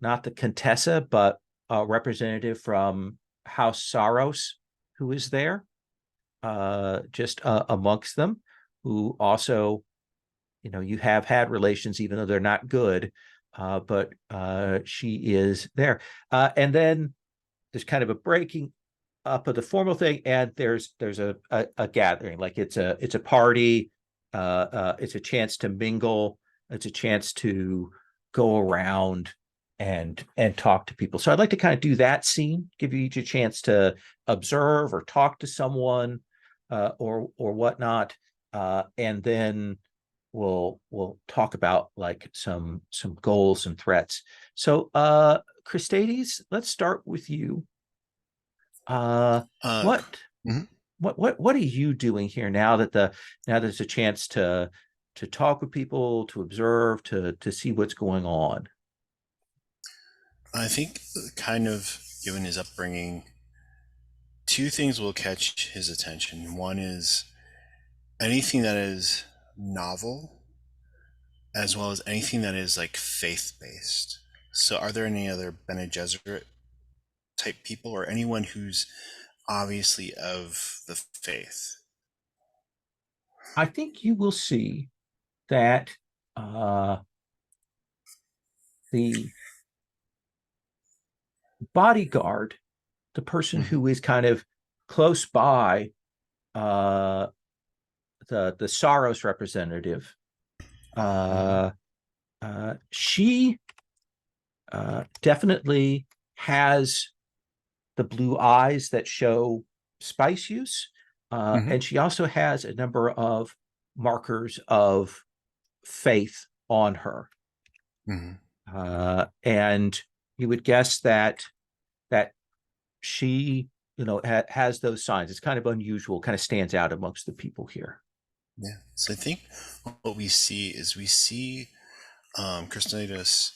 not the Contessa, but a representative from House Saros who is there, just amongst them, who also, you have had relations, even though they're not good, but she is there. And then there's kind of a breaking up of the formal thing, and there's a gathering, like it's a party, it's a chance to mingle, it's a chance to go around and talk to people. So I'd like to kind of do that scene, give you each a chance to observe or talk to someone, or whatnot, and then we'll talk about like some goals and threats. So Christades, let's start with you. What mhm. what are you doing here now that there's a chance to talk with people, to observe, to see what's going on? I think, kind of given his upbringing, two things will catch his attention. One is anything that is novel, as well as anything that is like faith-based. So are there any other Bene Gesserit type people, or anyone who's obviously of the faith? I think you will see that the bodyguard, the person who is kind of close by, the Saros representative, she definitely has the blue eyes that show spice use, and she also has a number of markers of faith on her. And you would guess that she, has those signs. It's kind of unusual, kind of stands out amongst the people here. Yeah. So I think what we see is Christinatus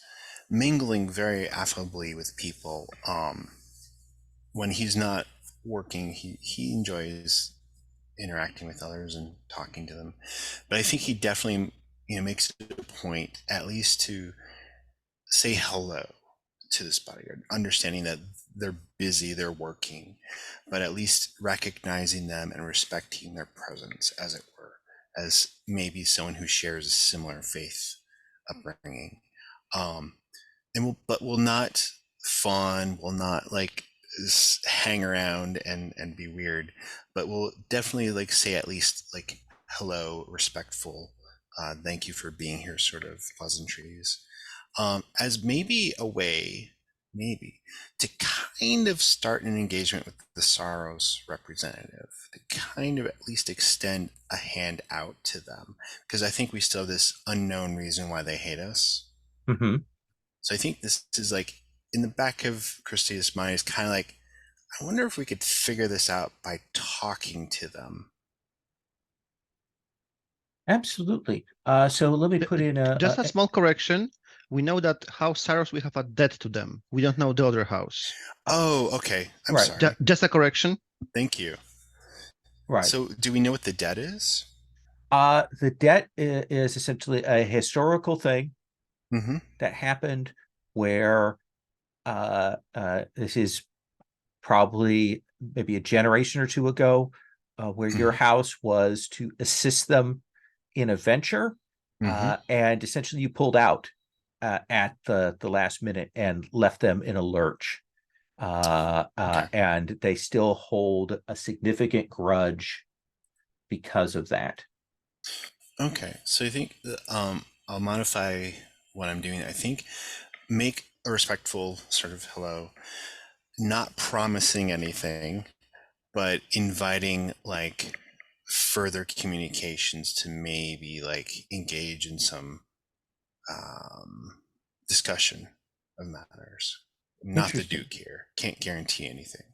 mingling very affably with people. When he's not working, he enjoys interacting with others and talking to them. But I think he definitely, makes it a point at least to say hello to this bodyguard, understanding that they're busy, they're working, but at least recognizing them and respecting their presence, as it were, as maybe someone who shares a similar faith upbringing. But will not fawn, will not like hang around and be weird, but will definitely like say at least like hello, respectful, thank you for being here, sort of pleasantries, as maybe a way, maybe, to kind of start an engagement with the Saros representative, to kind of at least extend a hand out to them, because I think we still have this unknown reason why they hate us. So I think this is like in the back of Christina's mind, is kind of like, I wonder if we could figure this out by talking to them. Absolutely. So let me put in just a small correction. We know that House Saros, we have a debt to them. We don't know the other house. Oh, okay. I'm Right. sorry. Just a correction. Thank you. Right. So do we know what the debt is? The debt is essentially a historical thing that happened where this is probably maybe a generation or two ago, where your house was to assist them in a venture, and essentially you pulled out at the last minute and left them in a lurch. And they still hold a significant grudge because of that. Okay, so I think I'll modify what I'm doing. I think make a respectful sort of hello, not promising anything, but inviting like further communications to maybe like engage in some discussion of matters. Not the Duke here. Can't guarantee anything.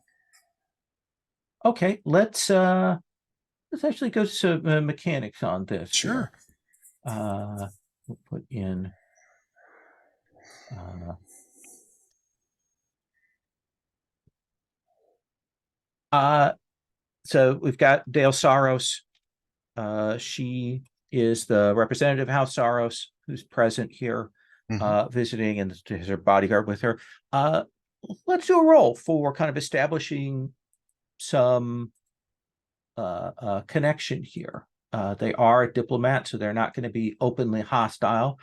Okay, let's actually go to some mechanics on this. Sure. We'll put in So we've got Dale Saros. She is the representative of House Saros who's present here, visiting, and has her bodyguard with her. Let's do a roll for kind of establishing some connection here. They are a diplomat, so they're not going to be openly hostile.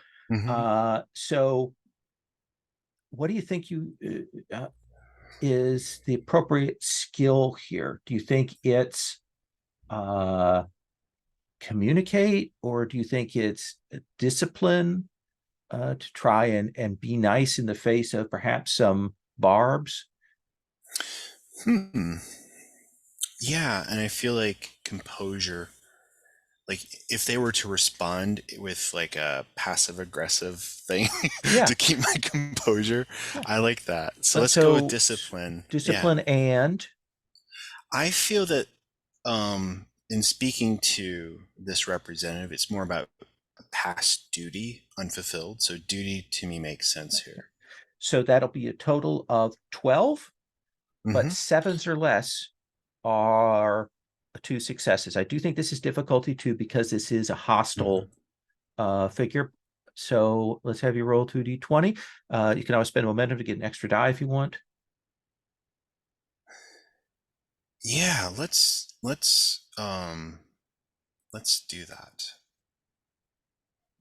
So what do you think is the appropriate skill here? Do you think it's communicate, or do you think it's discipline to try and be nice in the face of perhaps some barbs? Yeah, and I feel like composure, like if they were to respond with like a passive aggressive thing Yeah. to keep my composure, I like that. So let's So go with discipline. Discipline, and I feel that in speaking to this representative, it's more about past duty unfulfilled. So duty to me makes sense here. so that'll be a total of 12, but 7s or less are 2 successes. I do think this is difficulty 2 because this is a hostile figure. So let's have you roll 2d20. You can always spend momentum to get an extra die if you want. Yeah, let's do that.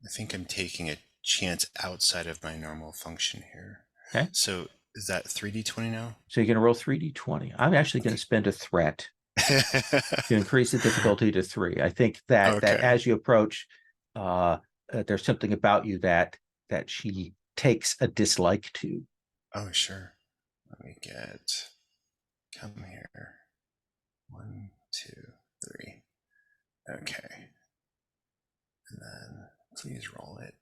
I think I'm taking a chance outside of my normal function here. Okay. So is that 3d20 now? So you're going to roll 3d20. I'm actually going to spend a threat to increase the difficulty to 3. I think that as you approach, there's something about you that she takes a dislike to. Oh, sure. Let me come here. 1, 2, 3. Okay. And then please roll it.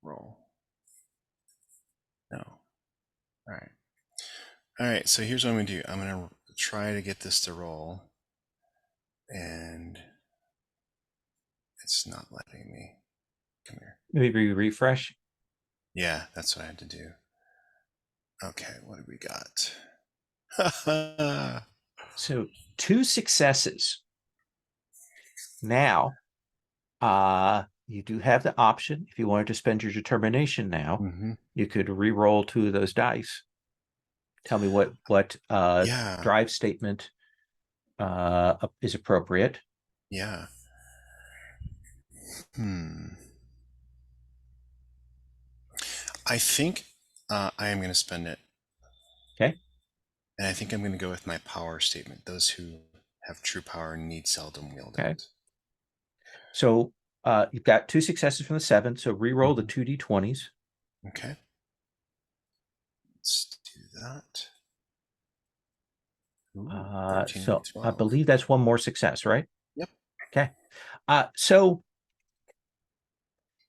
Roll. No. All right. All right. So here's what I'm going to do. I'm going to try to get this to roll. And it's not letting me. Come here. Maybe refresh. Yeah, that's what I had to do. Okay. What do we got? So 2 successes. Now, you do have the option, if you wanted to spend your determination now, you could re-roll 2 of those dice. Tell me what drive statement is appropriate. Yeah. I think I am going to spend it. Okay. And I think I'm going to go with my power statement. Those who have true power need seldom wield it. So you've got 2 successes from the 7, so re-roll the 2d20s. Okay. Let's do that. Ooh, so I believe that's 1 more success, right? Yep. Okay. So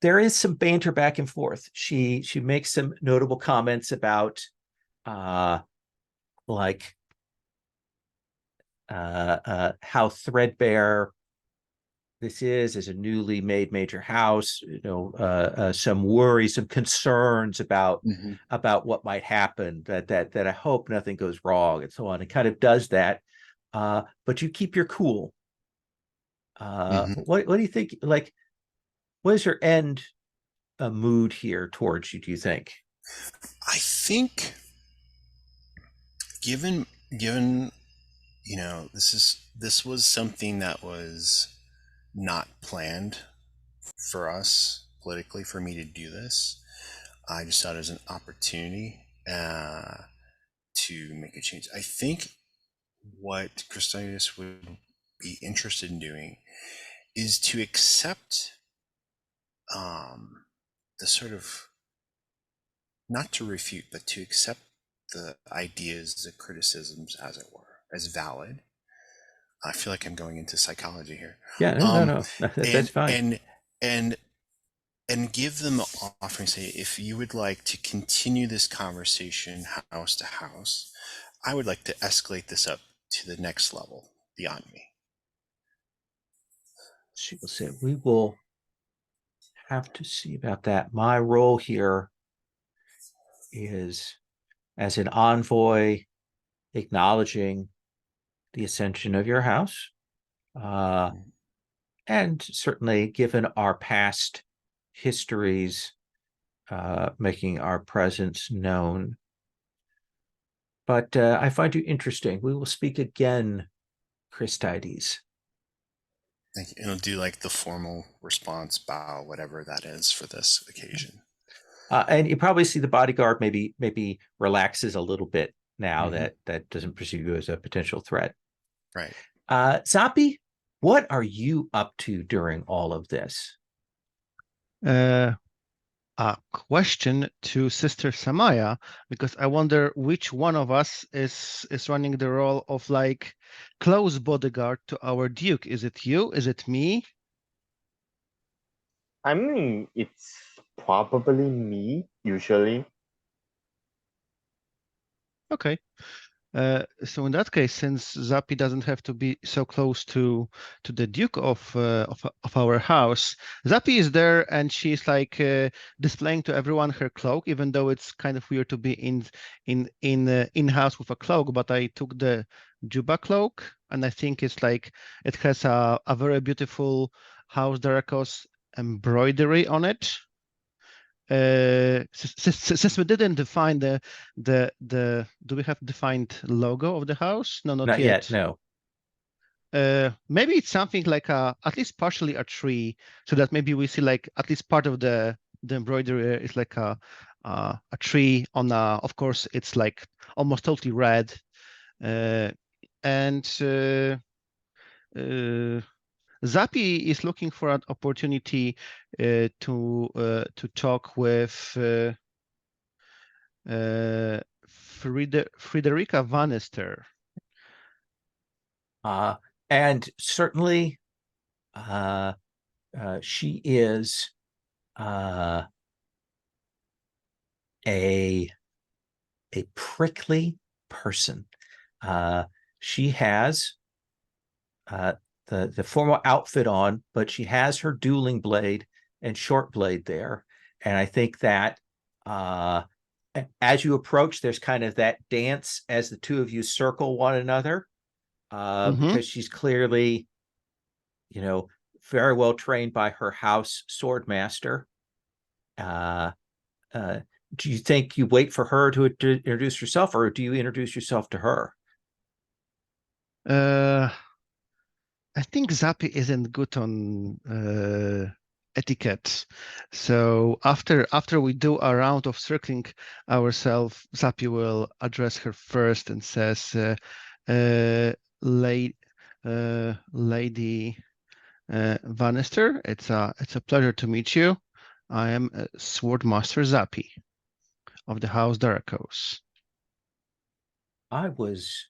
there is some banter back and forth. She makes some notable comments about like how threadbare this is as a newly made major house, some worries, some concerns about what might happen, that I hope nothing goes wrong, and so on. It kind of does that, but you keep your cool. What do you think? Like, what is your end mood here towards you, do you think? I think given this was something that was not planned for us politically, for me to do this. I just thought it was an opportunity to make a change. I think what Christianus would be interested in doing is to accept the sort of, not to refute, but to accept the ideas, the criticisms, as it were, as valid. I feel like I'm going into psychology here. Yeah, no, that's fine. And give them the offer and say, if you would like to continue this conversation house to house, I would like to escalate this up to the next level beyond me. She will say, we will have to see about that. My role here is as an envoy acknowledging the ascension of your house. And certainly, given our past histories, making our presence known. But I find you interesting. We will speak again, Christides. Thank you. And I'll do like the formal response, bow, whatever that is for this occasion. And you probably see the bodyguard maybe relaxes a little bit now that doesn't perceive you as a potential threat. Right. Zappi, what are you up to during all of this? A question to Sister Samaya, because I wonder which one of us is running the role of like close bodyguard to our Duke. Is it you? Is it me? I mean, it's probably me usually. Okay. So in that case, since Zappi doesn't have to be so close to the Duke of our house, Zappi is there and she's like displaying to everyone her cloak, even though it's kind of weird to be in house with a cloak. But I took the Juba cloak, and I think it's like it has a very beautiful House Darkos embroidery on it. Since we didn't define the do we have defined logo of the house? No, not yet. No. Maybe it's something like at least partially a tree, so that maybe we see like at least part of the embroidery is like a tree on a. Of course, it's like almost totally red, and Zappi is looking for an opportunity to talk with Frederica Vanister. And certainly she is a prickly person. She has the formal outfit on, but she has her dueling blade and short blade there. And I think that as you approach, there's kind of that dance as the two of you circle one another, because she's clearly, very well trained by her house swordmaster. Do you think you wait for her to introduce herself, or do you introduce yourself to her? I think Zappi isn't good on etiquette. So after we do a round of circling ourselves, Zappi will address her first and says, Lady Vanister, it's a pleasure to meet you. I am Swordmaster Zappi of the House Darkos. I was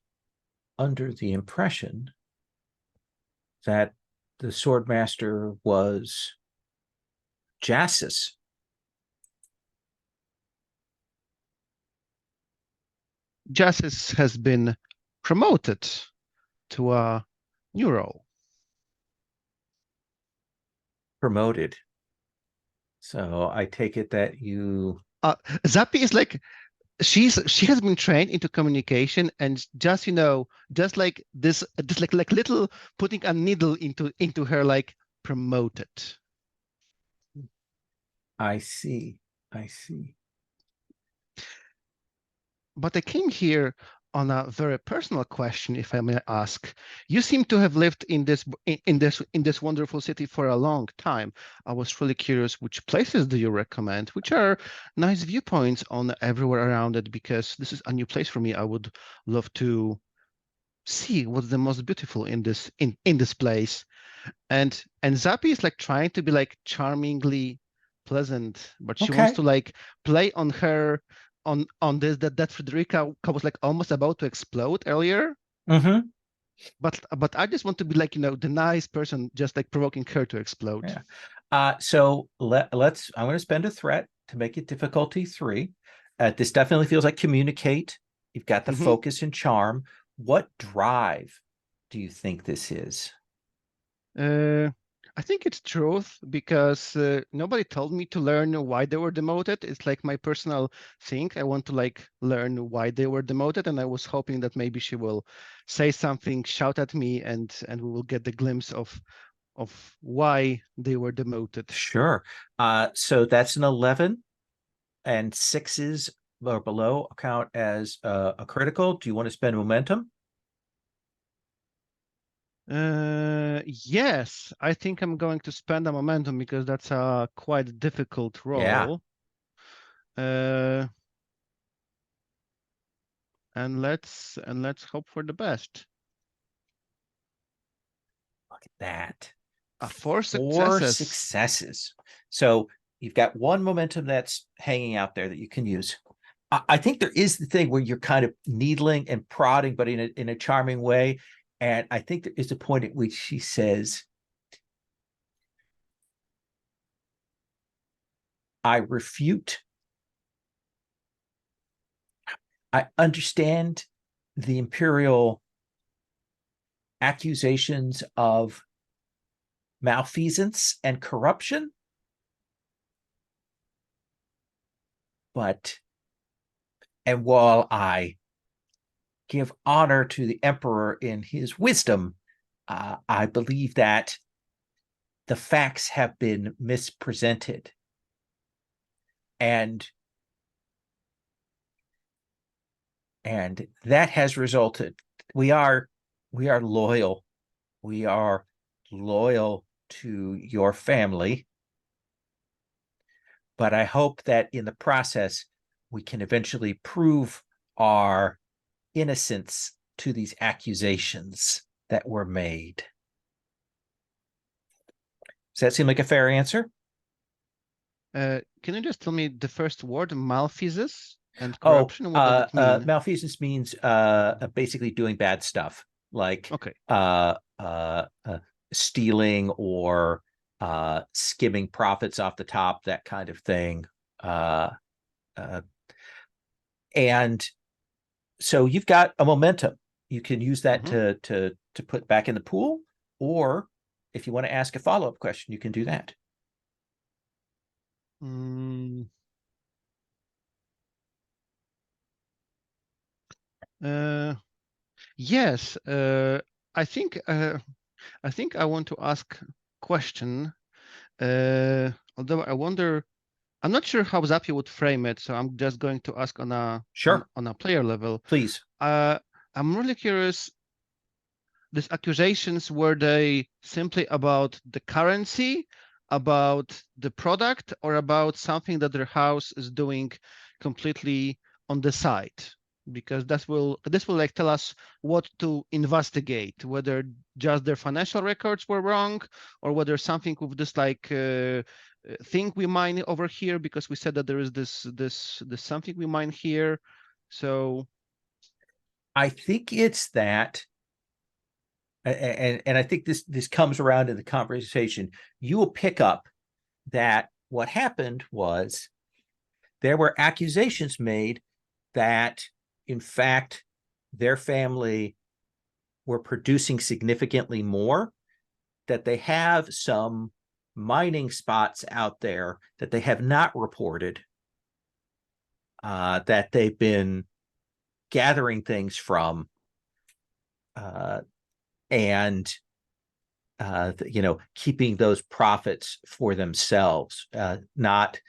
under the impression that the swordmaster was Jassus. Jassus has been promoted to a new role. Promoted. So I take it that you... Zappi is like, she has been trained into communication, and just like this, just like little putting a needle into her, like promoted. I see. But I came here on a very personal question, if I may ask. You seem to have lived in this wonderful city for a long time. I was really curious, which places do you recommend? Which are nice viewpoints on everywhere around it? Because this is a new place for me. I would love to see what's the most beautiful in this place. And Zappi is like trying to be like charmingly pleasant, but she wants to like play on her on this that Frederica was like almost about to explode earlier. But I just want to be like, the nice person, just like provoking her to explode. Yeah. So let's. I'm going to spend a threat to make it difficulty 3. This definitely feels like communicate. You've got the focus and charm. What drive do you think this is? I think it's truth because nobody told me to learn why they were demoted. It's like my personal thing. I want to like learn why they were demoted, and I was hoping that maybe she will say something, shout at me, and we will get the glimpse of why they were demoted. Sure. So that's an 11, and 6s or below count as a critical. Do you want to spend momentum? Yes, I think I'm going to spend a momentum because that's a quite difficult Yeah. role. And let's hope for the best. Look at that. 4 4 successes. successes. So you've got one momentum that's hanging out there that you can use. I think there is the thing where you're kind of needling and prodding, but in a charming way. And I think there is a point at which she says, I refute. I understand the Imperial accusations of malfeasance and corruption, and while I give honor to the Emperor in his wisdom, I believe that the facts have been mispresented. And that has resulted. We are loyal. We are loyal to your family. But I hope that in the process, we can eventually prove our innocence to these accusations that were made. Does that seem like a fair answer? Can you just tell me the first word, malfeasance and corruption? What does it mean? Malfeasance means basically doing bad stuff, like Okay. Stealing or skimming profits off the top, that kind of thing. And so you've got a momentum. You can use that to put back in the pool, or if you want to ask a follow-up question, you can do that. Yes, I think I want to ask question. Although I wonder, I'm not sure how Zapier would frame it, so I'm just going to ask on a on a player level. Please. I'm really curious. These accusations, were they simply about the currency, about the product, or about something that their house is doing completely on the side? Because this will like tell us what to investigate, whether just their financial records were wrong, or whether something with this like thing we mine over here, because we said that there is this something we mine here. So I think it's that, and I think this comes around in the conversation. You will pick up that what happened was there were accusations made that, in fact, their family were producing significantly more, that they have some mining spots out there that they have not reported, that they've been gathering things from, and keeping those profits for themselves, not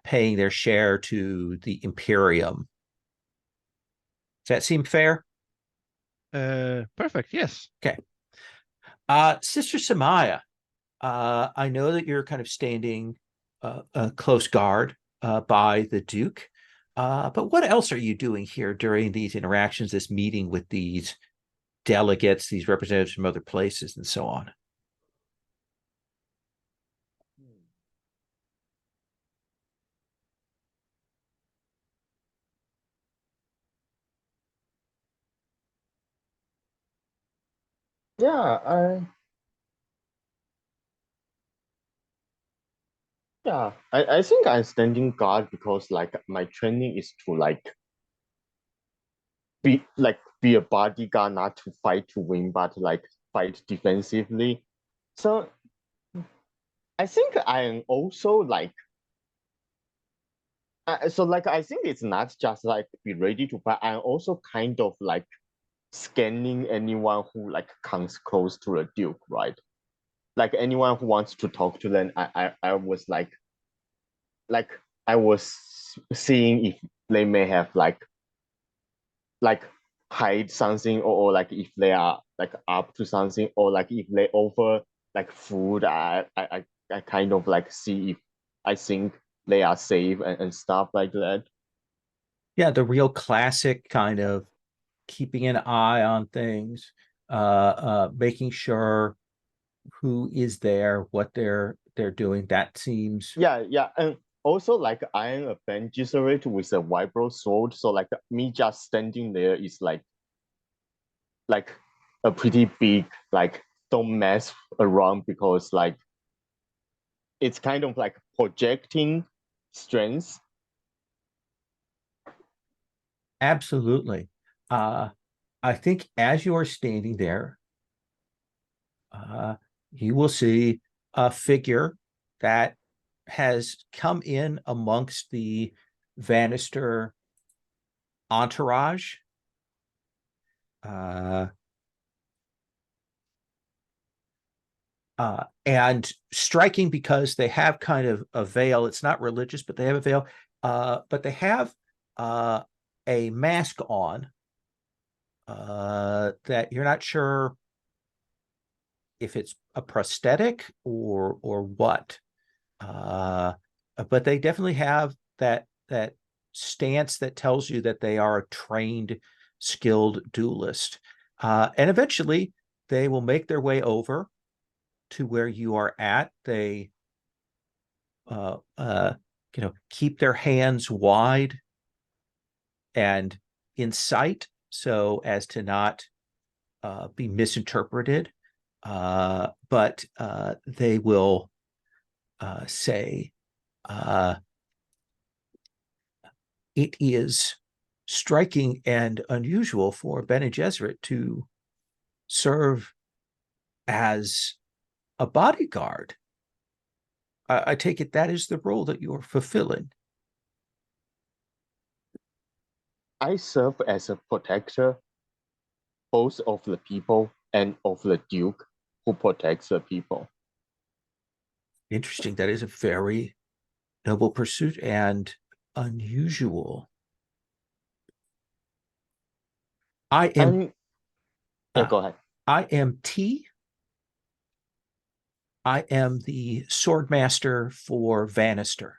paying their share to the Imperium. Does that seem fair? Perfect. Yes. Okay. Sister Samaya, I know that you're kind of standing a close guard by the Duke, but what else are you doing here during these interactions, this meeting with these delegates, these representatives from other places, and so on? Yeah, I think I'm standing guard because like my training is to be a bodyguard, not to fight to win, but like fight defensively. So I think I am also like so like I think it's not just like be ready to fight. I'm also kind of like scanning anyone who like comes close to the Duke, right? Like anyone who wants to talk to them, I was like I was seeing if they may have like hide something, or like if they are like up to something, or like if they offer like food. I kind of like see if I think they are safe and stuff like that. Yeah, the real classic kind of keeping an eye on things, making sure who is there, what they're doing. That seems Yeah, and also like I am a bench Jesuit with a vibro sword, so like me just standing there is like a pretty big like don't mess around, because like it's kind of like projecting strength. absolutely. I think as you are standing there, you will see a figure that has come in amongst the Vanister entourage. Uh, and striking because they have kind of a veil. It's not religious, but they have a veil. But they have a mask on that you're not sure if it's a prosthetic or what. But they definitely have that stance that tells you that they are a trained, skilled duelist. And eventually they will make their way over to where you are at. They uh, uh, keep their hands wide and in sight so as to not be misinterpreted. But they will say, it is striking and unusual for Bene Gesserit to serve as a bodyguard. I take it that is the role that you're fulfilling. I serve as a protector both of the people and of the Duke who protects the people. Interesting. That is a very noble pursuit and unusual. I am Yeah, go ahead. I am T. I am the swordmaster for Vanister.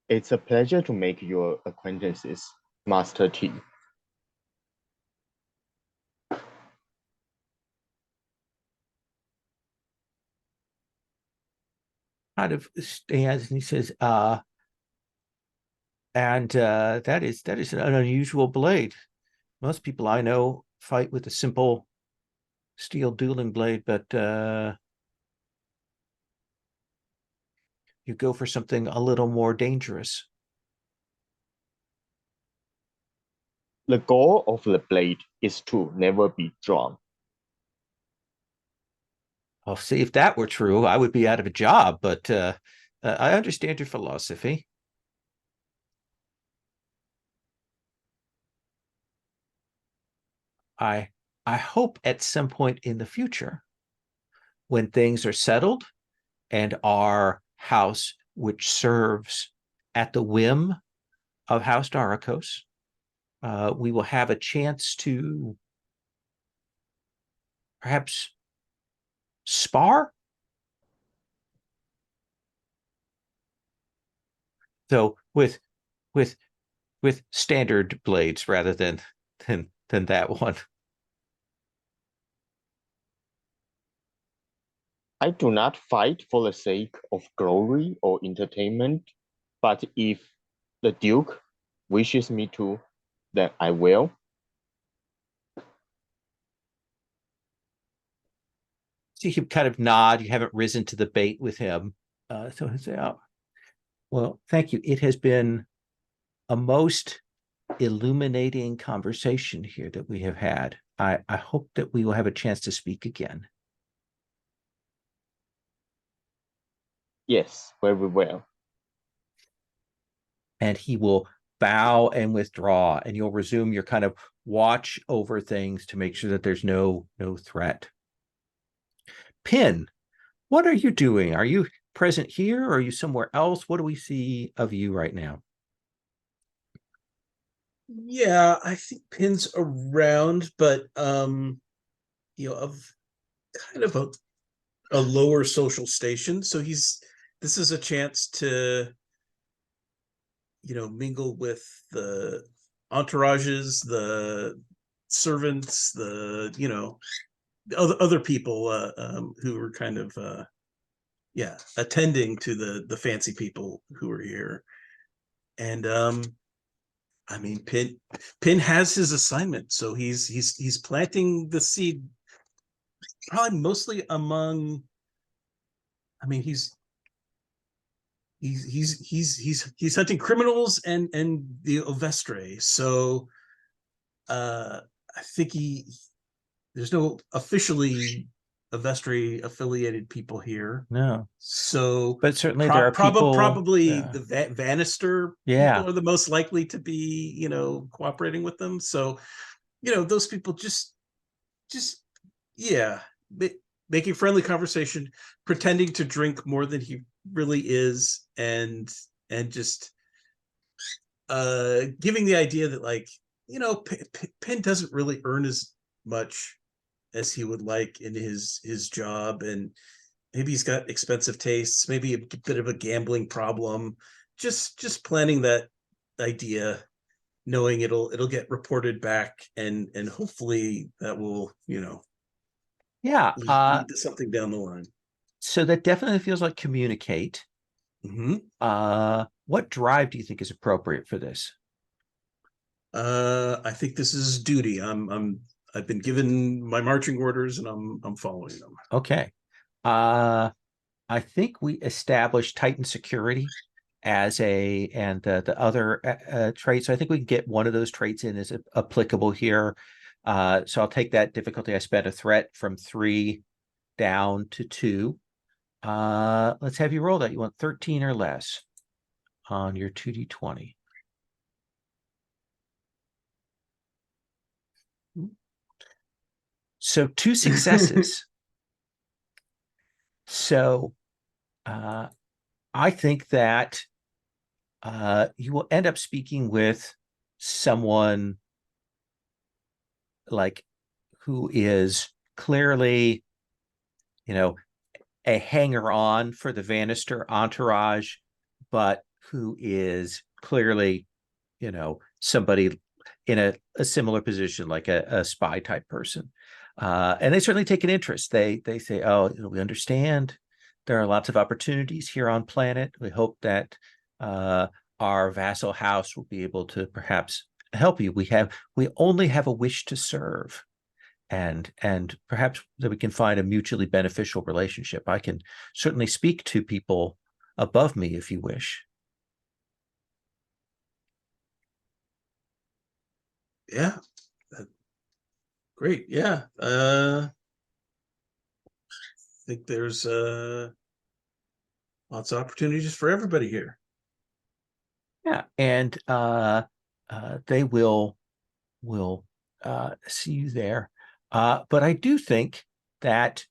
It's a pleasure to make your acquaintances, Master T. Kind of stands and he says, that is an unusual blade. Most people I know fight with a simple steel dueling blade, but you go for something a little more dangerous. The goal of the blade is to never be drawn. I'll see, if that were true, I would be out of a job, but I understand your philosophy. I I hope at some point in the future, when things are settled and our house, which serves at the whim of House Darikos, we will have a chance to perhaps spar. So with with standard blades rather than that one. I do not fight for the sake of glory or entertainment, but if the Duke wishes me to, then I will. So you kind of nod. You haven't risen to the bait with him. So I say, oh, well, thank you. It has been a most illuminating conversation here that we have had. I hope that we will have a chance to speak again. Yes, very well. And he will bow and withdraw, and you'll resume your kind of watch over things to make sure that there's no threat. Pin, what are you doing? Are you present here, or are you somewhere else? What do we see of you right now? Yeah, I think Pin's around, but of kind of a lower social station. So this is a chance to, mingle with the entourages, the servants, the, other people who are kind of attending to the fancy people who are here. And I mean, Pin has his assignment, so he's planting the seed, probably mostly among. I mean, he's hunting criminals and the Ovestre. So I think there's no officially Ovestre affiliated people here. No, So but certainly there are people. Probably the Vanister Yeah. people are the most likely to be, cooperating with them. So, those people just making friendly conversation, pretending to drink more than he really is, and just giving the idea that, like, Penn doesn't really earn as much as he would like in his job, and maybe he's got expensive tastes, maybe a bit of a gambling problem. Just planning that idea, knowing it'll get reported back, and hopefully that will lead to something down the line. So that definitely feels like communicate. Mm-hmm. What drive do you think is appropriate for this? I think this is duty. I've been given my marching orders, and I'm following them. Okay. I think we established Titan security as and the other traits. So I think we can get one of those traits in as applicable here. So I'll take that difficulty. I spent a threat from 3 down to 2. Let's have you roll that. You want 13 or less on your 2d20. So 2 successes. So I think that you will end up speaking with someone like who is clearly, a hanger-on for the Vanister entourage, but who is clearly, somebody in a similar position, like a spy type person. And they certainly take an interest. They say, oh, we understand there are lots of opportunities here on planet. We hope that our vassal house will be able to perhaps help you. We only have a wish to serve, and perhaps that we can find a mutually beneficial relationship. I can certainly speak to people above me if you wish. Yeah. Great. Yeah. I think there's lots of opportunities for everybody here. Yeah, and they will see you there. But I do think that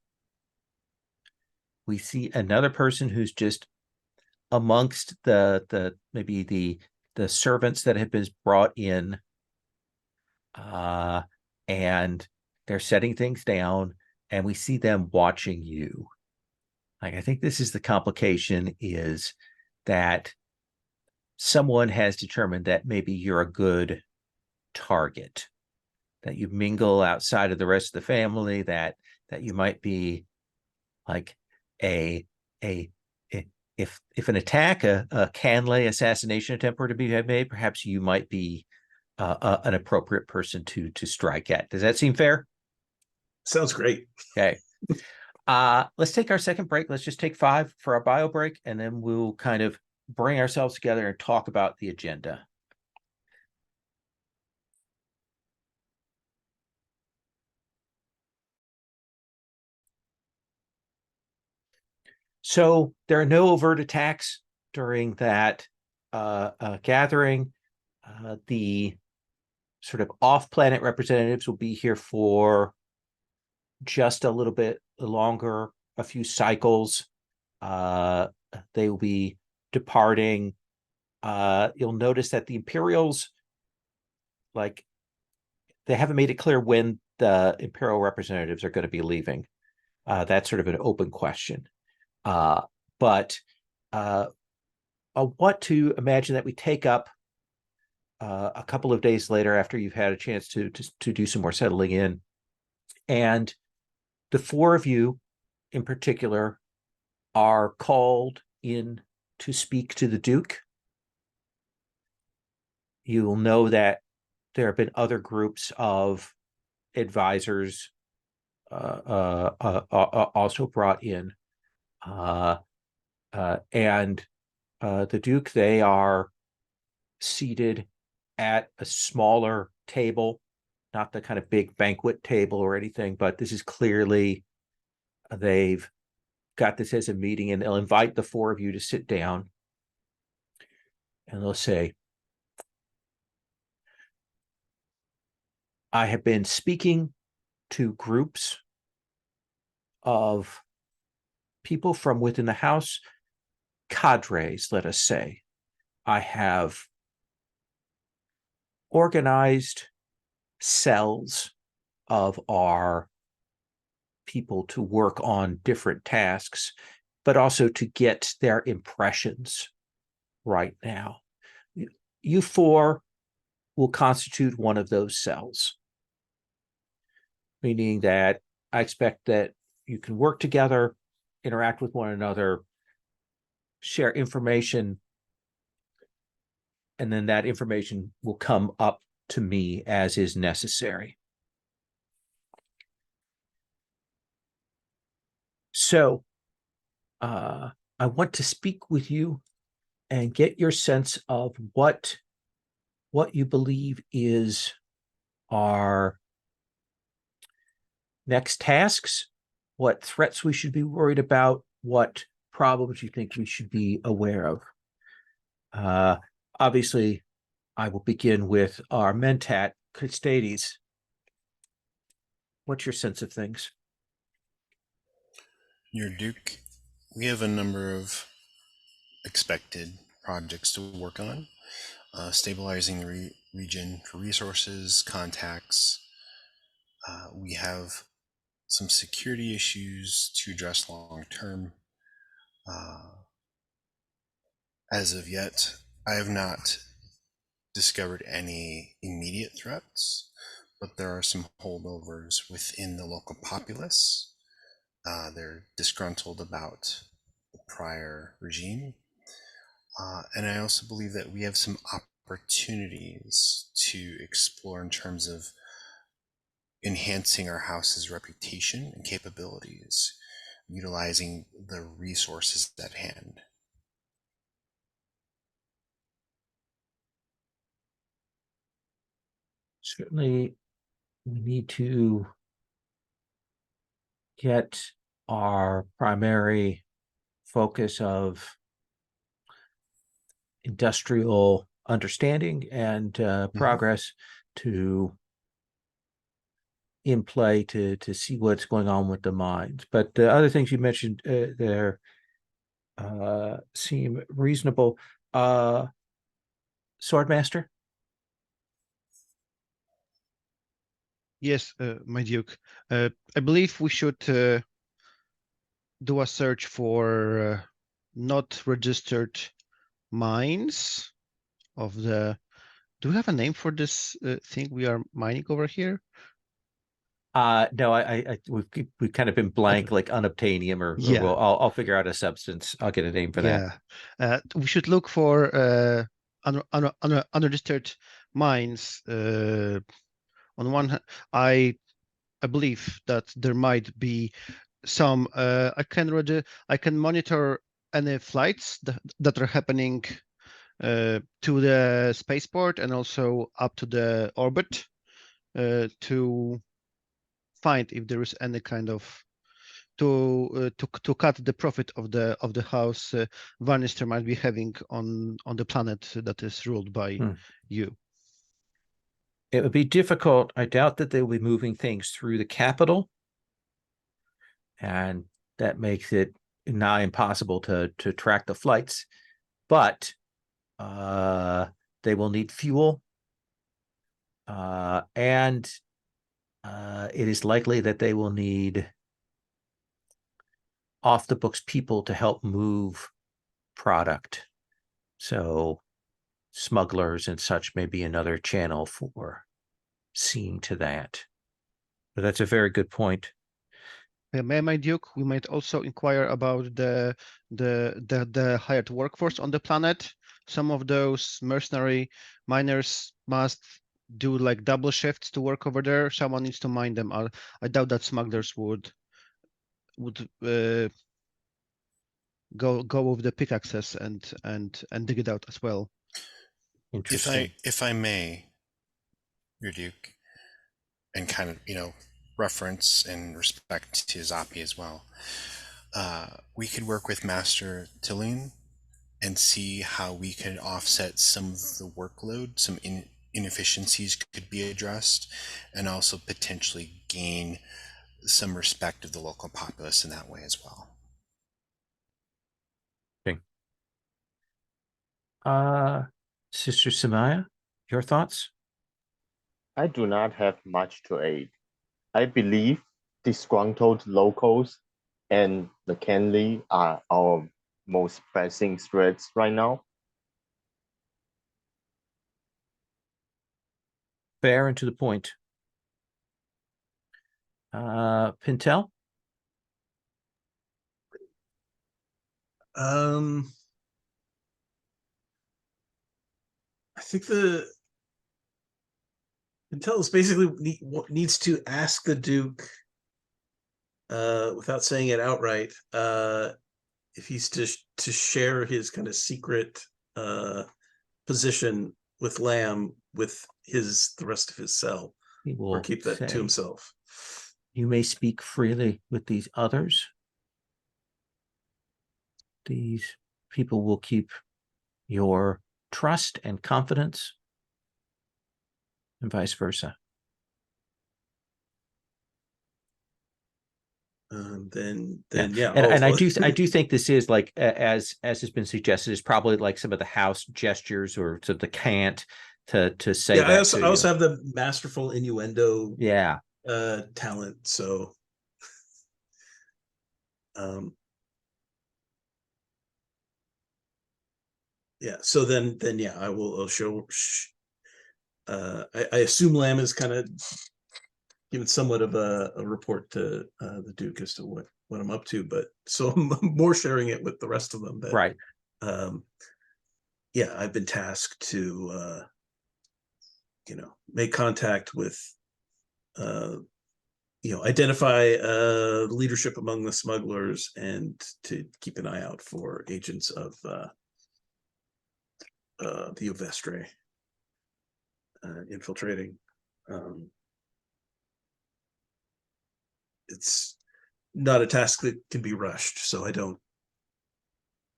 we see another person who's just amongst the maybe the servants that have been brought in, and they're setting things down, and we see them watching you. Like, I think this is the complication, is that someone has determined that maybe you're a good target, that you mingle outside of the rest of the family, that you might be like if an attack, a Canley assassination attempt were to be made, perhaps you might be an appropriate person to strike at. Does that seem fair? Sounds great. Okay. Let's take our second break. Let's just take 5 for our bio break, and then we'll kind of bring ourselves together and talk about the agenda. So there are no overt attacks during that gathering. The sort of off-planet representatives will be here for just a little bit longer, a few cycles. They will be departing. You'll notice that the Imperials, like, they haven't made it clear when the Imperial representatives are going to be leaving. That's sort of an open question. But I want to imagine that we take up a couple of days later after you've had a chance to do some more settling in. And the four of you in particular are called in to speak to the Duke. You will know that there have been other groups of advisors also brought in. And the Duke, they are seated at a smaller table, not the kind of big banquet table or anything, but this is clearly, they've got this as a meeting, and they'll invite the four of you to sit down. And they'll say, I have been speaking to groups of people from within the house, cadres, let us say. I have organized cells of our people to work on different tasks, but also to get their impressions right now. You four will constitute one of those cells, meaning that I expect that you can work together, interact with one another, share information, and then that information will come up to me as is necessary. So I want to speak with you and get your sense of what you believe is our next tasks, what threats we should be worried about, what problems you think we should be aware of. Obviously, I will begin with our mentat, Custodes. What's your sense of things? Your Duke, we have a number of expected projects to work on. Stabilizing the region for resources, contacts. We have some security issues to address long term. As of yet, I have not discovered any immediate threats, but there are some holdovers within the local populace. They're disgruntled about the prior regime. And I also believe that we have some opportunities to explore in terms of enhancing our house's reputation and capabilities, utilizing the resources at hand. Certainly, we need to get our primary focus of industrial understanding and progress to in play to see what's going on with the mines. But the other things you mentioned there seem reasonable. Swordmaster? Yes, my Duke. I believe we should do a search for not registered mines of the. Do we have a name for this thing we are mining over here? No, we've kind of been blank, Okay. like unobtainium, or Yeah. I'll figure out a substance. I'll get a name for that. Yeah, we should look for unregistered mines. On one hand, I believe that there might be some. I can monitor any flights that are happening to the spaceport and also up to the orbit to find if there is any kind of to cut the profit of the house Varnister might be having on the planet that is ruled by you. It would be difficult. I doubt that they will be moving things through the capital, and that makes it nigh impossible to track the flights. But they will need fuel, and it is likely that they will need off the books people to help move product. So smugglers and such may be another channel for seeing to that. But that's a very good point. My Duke, we might also inquire about the hired workforce on the planet. Some of those mercenary miners must do like double shifts to work over there. Someone needs to mine them. I doubt that smugglers would go with the pickaxes and dig it out as well. Interesting. If I may, your Duke, and kind of, reference and respect to Zapi as well, we could work with Master Tillian and see how we could offset some of the workload, some inefficiencies could be addressed, and also potentially gain some respect of the local populace in that way as well. Sister Samaya, your thoughts? I do not have much to aid. I believe disgruntled locals and McKinley are our most pressing threats right now. Fair and to the point. Pintel? I think the Intellis basically needs to ask the Duke, without saying it outright, if he's to share his kind of secret position with Lamb with the rest of his cell, He will or keep that to himself. You may speak freely with these others. These people will keep your trust and confidence, and vice versa. Yeah. And I do think this is like, as has been suggested, is probably like some of the house gestures or to the cant to say. Yeah, I also have the masterful innuendo. Yeah. Talent. So, yeah. So then yeah, I'll show. I assume Lamb is kind of giving somewhat of a report to the Duke as to what I'm up to, but so I'm more sharing it with the rest of them. That, right. Yeah, I've been tasked to make contact with identify leadership among the smugglers and to keep an eye out for agents of the Ovestre infiltrating. It's not a task that can be rushed, so I don't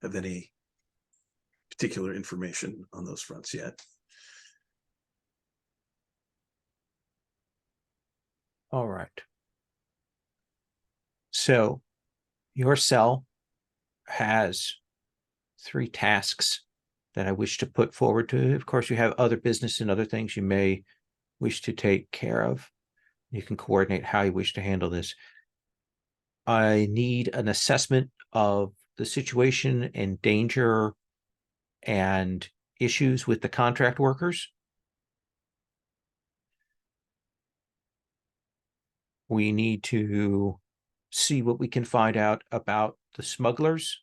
have any particular information on those fronts yet. All right. So your cell has 3 tasks that I wish to put forward to. Of course, you have other business and other things you may wish to take care of. You can coordinate how you wish to handle this. I need an assessment of the situation and danger and issues with the contract workers. We need to see what we can find out about the smugglers.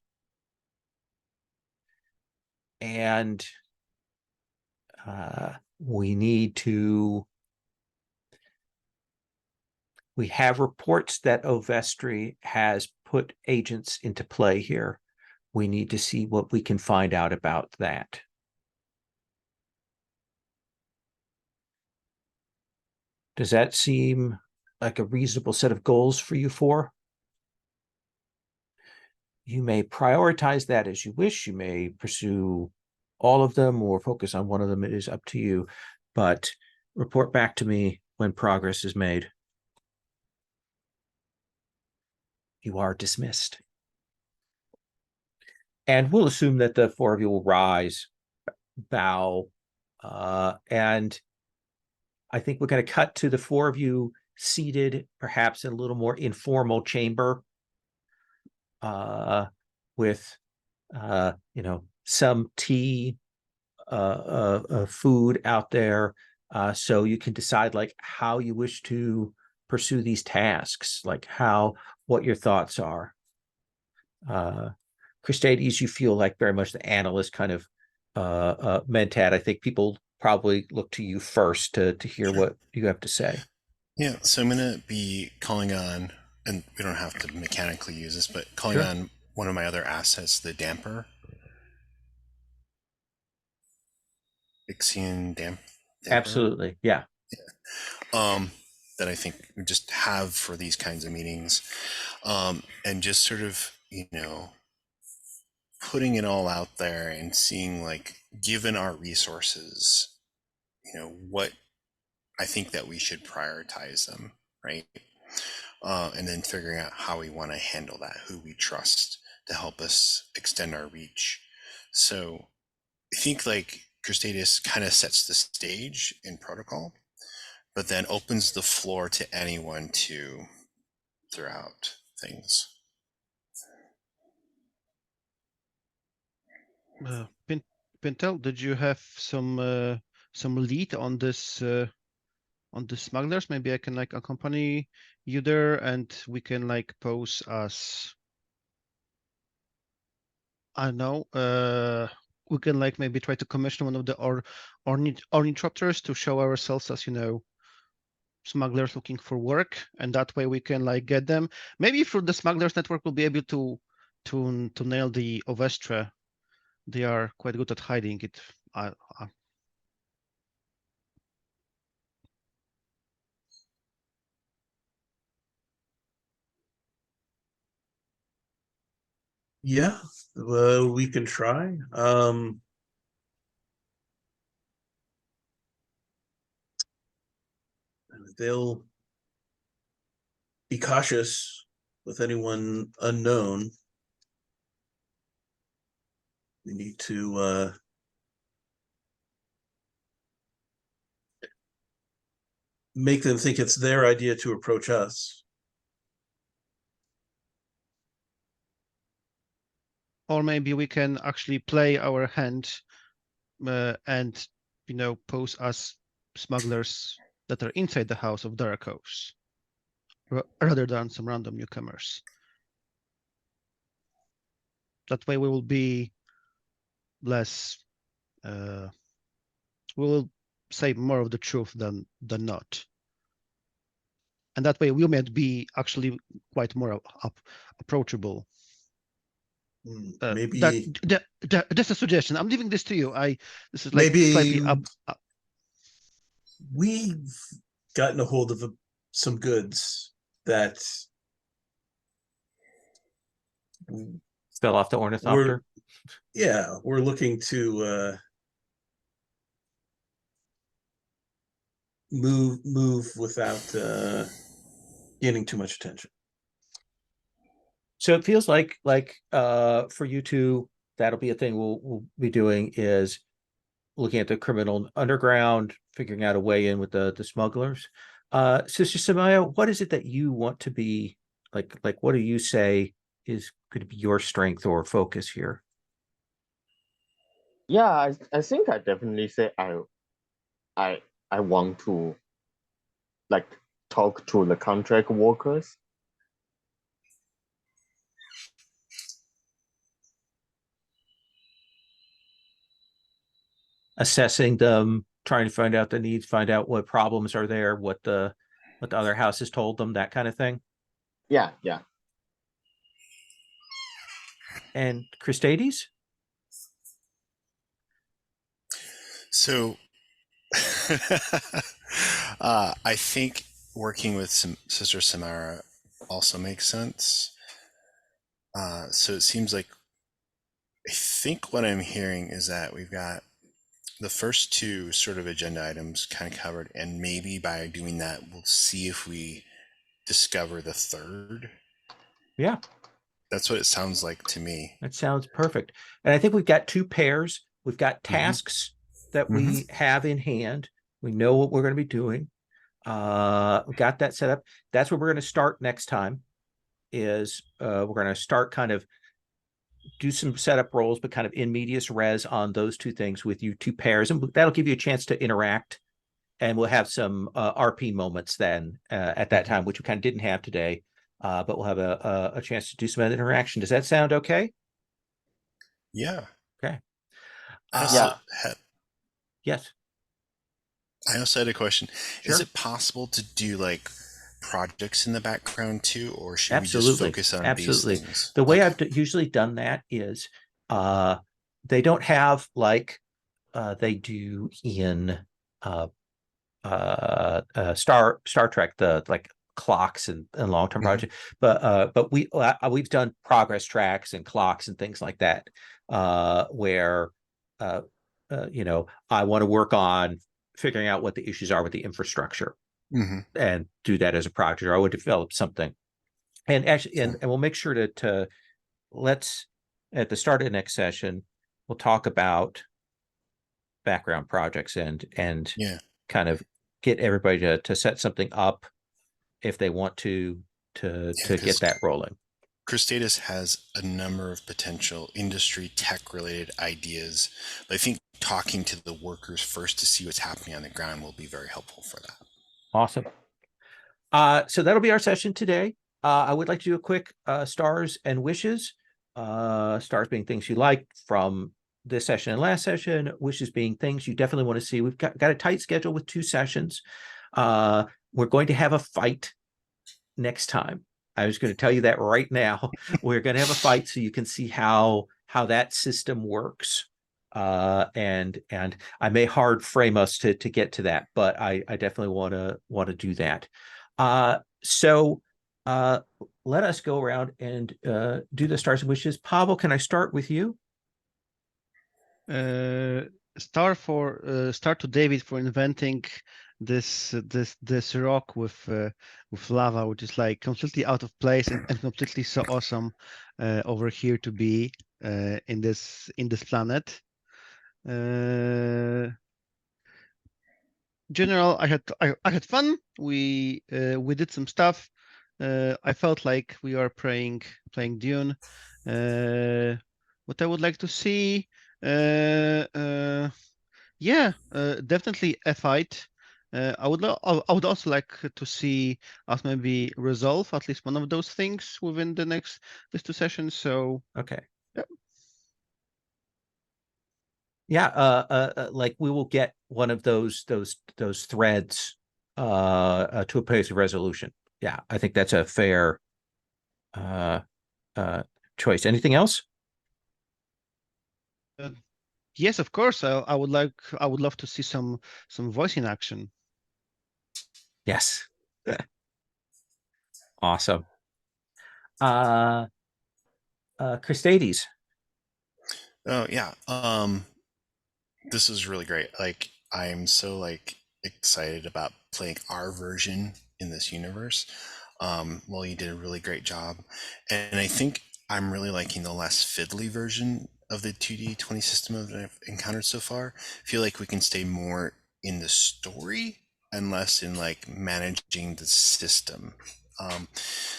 And we have reports that Ovestre has put agents into play here. We need to see what we can find out about that. Does that seem like a reasonable set of goals for you 4? You may prioritize that as you wish. You may pursue all of them or focus on one of them. It is up to you, but report back to me when progress is made. You are dismissed. And we'll assume that the four of you will rise, bow, and I think we're going to cut to the four of you seated, perhaps in a little more informal chamber, with some tea, food out there, so you can decide like how you wish to pursue these tasks, like what your thoughts are. Christades, you feel like very much the analyst kind of mentat. I think people probably look to you first to hear what you have to say. Yeah, so I'm going to be calling on, and we don't have to mechanically use this, but calling on one of my other assets, the damper. Ixion damper. Absolutely, yeah. That I think we just have for these kinds of meetings. And just sort of, putting it all out there and seeing, like, given our resources, what I think that we should prioritize them, right? And then figuring out how we want to handle that, who we trust to help us extend our reach. So I think like Christades kind of sets the stage in protocol, but then opens the floor to anyone to throw out things. Pintel, did you have some lead on this smugglers? Maybe I can like accompany you there, and we can like pose as, I don't know, we can like maybe try to commission one of the ornithopters to show ourselves as, smugglers looking for work, and that way we can like get them. Maybe through the smugglers network we'll be able to nail the Ovestre. They are quite good at hiding it. Yeah, we can try. They'll be cautious with anyone unknown. We need to make them think it's their idea to approach us. Or maybe we can actually play our hand and pose as smugglers that are inside the house of Darkos, rather than some random newcomers. That way we will be less, we will say more of the truth than not. And that way we might be actually quite more approachable. Maybe that's a suggestion. I'm leaving this to you. This is like maybe slightly up. We've gotten a hold of some goods that Fell off the ornithopter. We're looking to move without getting too much attention. So it feels like for you two, that'll be a thing we'll be doing, is looking at the criminal underground, figuring out a way in with the smugglers. Sister Samaya, what is it that you want to be like what do you say is going to be your strength or focus here? Yeah, I think I definitely say I want to like talk to the contract workers. Assessing them, trying to find out the needs, find out what problems are there, what the other house has told them, that kind of thing. Yeah. And Christades? So I think working with Sister Samara also makes sense. So it seems like, I think what I'm hearing is that we've got the first two sort of agenda items kind of covered, and maybe by doing that, we'll see if we discover the third. Yeah, That's what it sounds like to me. that sounds perfect. And I think we've got two pairs. We've got Mm-hmm. tasks that Mm-hmm. we have in hand. We know what we're going to be doing. We got that set up. That's where we're going to start next time. Is we're going to start kind of do some setup roles, but kind of in medias res on those two things with you two pairs, and that'll give you a chance to interact. And we'll have some RP moments then at that time, which we kind of didn't have today. But we'll have a chance to do some interaction. Does that sound okay? Yeah. Okay. I also Yeah. had Yes. I also had a question. Sure. Is it possible to do like projects in the background too, or should we just Absolutely. focus on Absolutely. these things? The way Okay. I've usually done that is they don't have like they do in Star Trek, the like clocks and long-term Mhm. project, but we've done progress tracks and clocks and things like that, where you know, I want to work on figuring out what the issues are with the infrastructure Mhm. and do that as a project, or I would develop something. And actually, and we'll make sure to let's at the start of the next session, we'll talk about background projects and Yeah. kind of get everybody to set something up if they want to Yeah, get because that rolling. Crustatus has a number of potential industry tech related ideas, but I think talking to the workers first to see what's happening on the ground will be very helpful for that. Awesome. So that'll be our session today. I would like to do a quick stars and wishes. Stars being things you like from this session and last session, wishes being things you definitely want to see. We've got a tight schedule with 2 sessions. We're going to have a fight next time. I was going to tell you that right now. We're going to have a fight so you can see how that system works. And I may hard frame us to get to that, but I definitely want to do that. So let us go around and do the stars and wishes. Pavel, can I start with you? Star to David for inventing this rock with lava, which is like completely out of place and completely so awesome over here to be in this planet. General, I had fun. We did some stuff. I felt like we are playing Dune. What I would like to see, yeah, definitely a fight. I would also like to see us maybe resolve at least one of those things within these 2 sessions. So Okay. Yep. Yeah, like we will get one of those threads to a place of resolution. Yeah, I think that's a fair choice. Anything else? yes, of course. I would love to see some voice in action. Yes. Awesome. Christades. Oh yeah. This is really great. Like I'm so like excited about playing our version in this universe. Well, you did a really great job, and I think I'm really liking the less fiddly version of the 2D20 system that I've encountered so far. I feel like we can stay more in the story and less in like managing the system.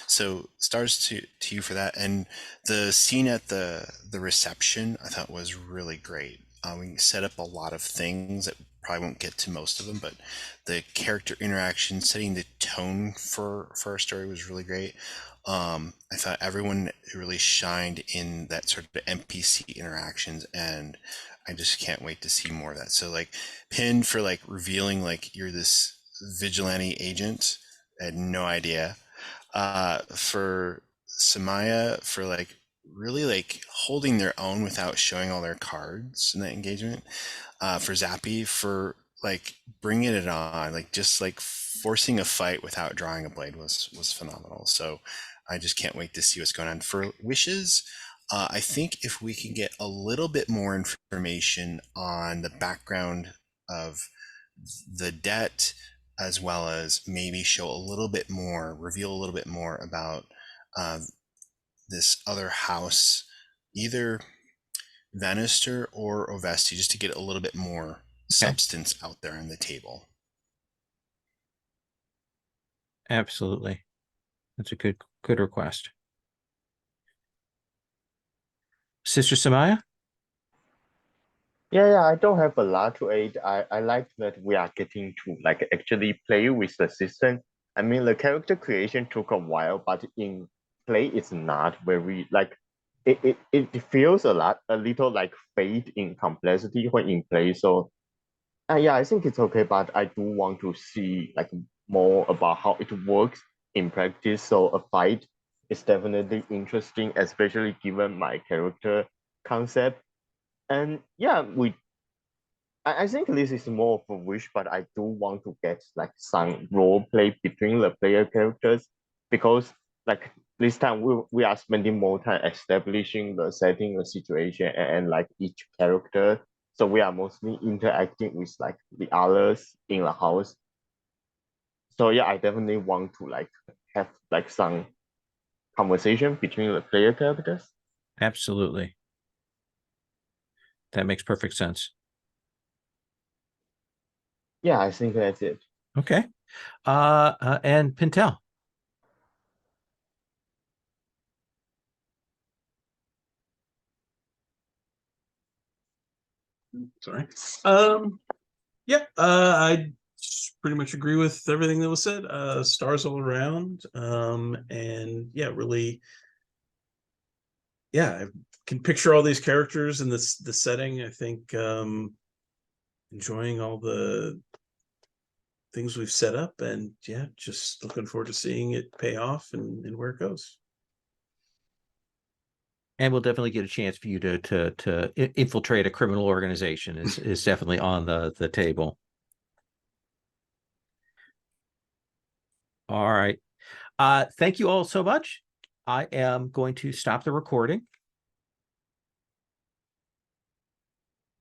So stars to you for that. And the scene at the reception I thought was really great. We set up a lot of things that probably won't get to most of them, but the character interaction, setting the tone for our story was really great. I thought everyone really shined in that sort of NPC interactions, and I just can't wait to see more of that. So like Pin for like revealing like you're this vigilante agent, I had no idea. For Samaya for like really like holding their own without showing all their cards in that engagement. For Zappy for like bringing it on, like just like forcing a fight without drawing a blade was phenomenal. So I just can't wait to see what's going on. For wishes, I think if we can get a little bit more information on the background of the debt, as well as maybe show a little bit more, reveal a little bit more about this other house, either Vanister or Ovesti, just to get a little bit more substance out there on the table. Absolutely. That's a good request. Sister Samaya? Yeah, I don't have a lot to add. I like that we are getting to like actually play with the system. I mean, the character creation took a while, but in play, it's not very like it feels a little like fade in complexity when in play. So yeah, I think it's okay, but I do want to see like more about how it works in practice. So a fight is definitely interesting, especially given my character concept. And yeah, I think this is more of a wish, but I do want to get like some role play between the player characters because like this time we are spending more time establishing the setting, the situation, and like each character. So we are mostly interacting with like the others in the house. So yeah, I definitely want to like have like some conversation between the player characters. Absolutely. That makes perfect sense. Yeah, I think that's it. Okay. And Pintel. Sorry. Yeah, I pretty much agree with everything that was said. Stars all around. And yeah, really, yeah, I can picture all these characters in the setting. I think enjoying all the things we've set up, and yeah, just looking forward to seeing it pay off and where it goes. And we'll definitely get a chance for you to infiltrate a criminal organization is definitely on the table. All right. Thank you all so much. I am going to stop the recording.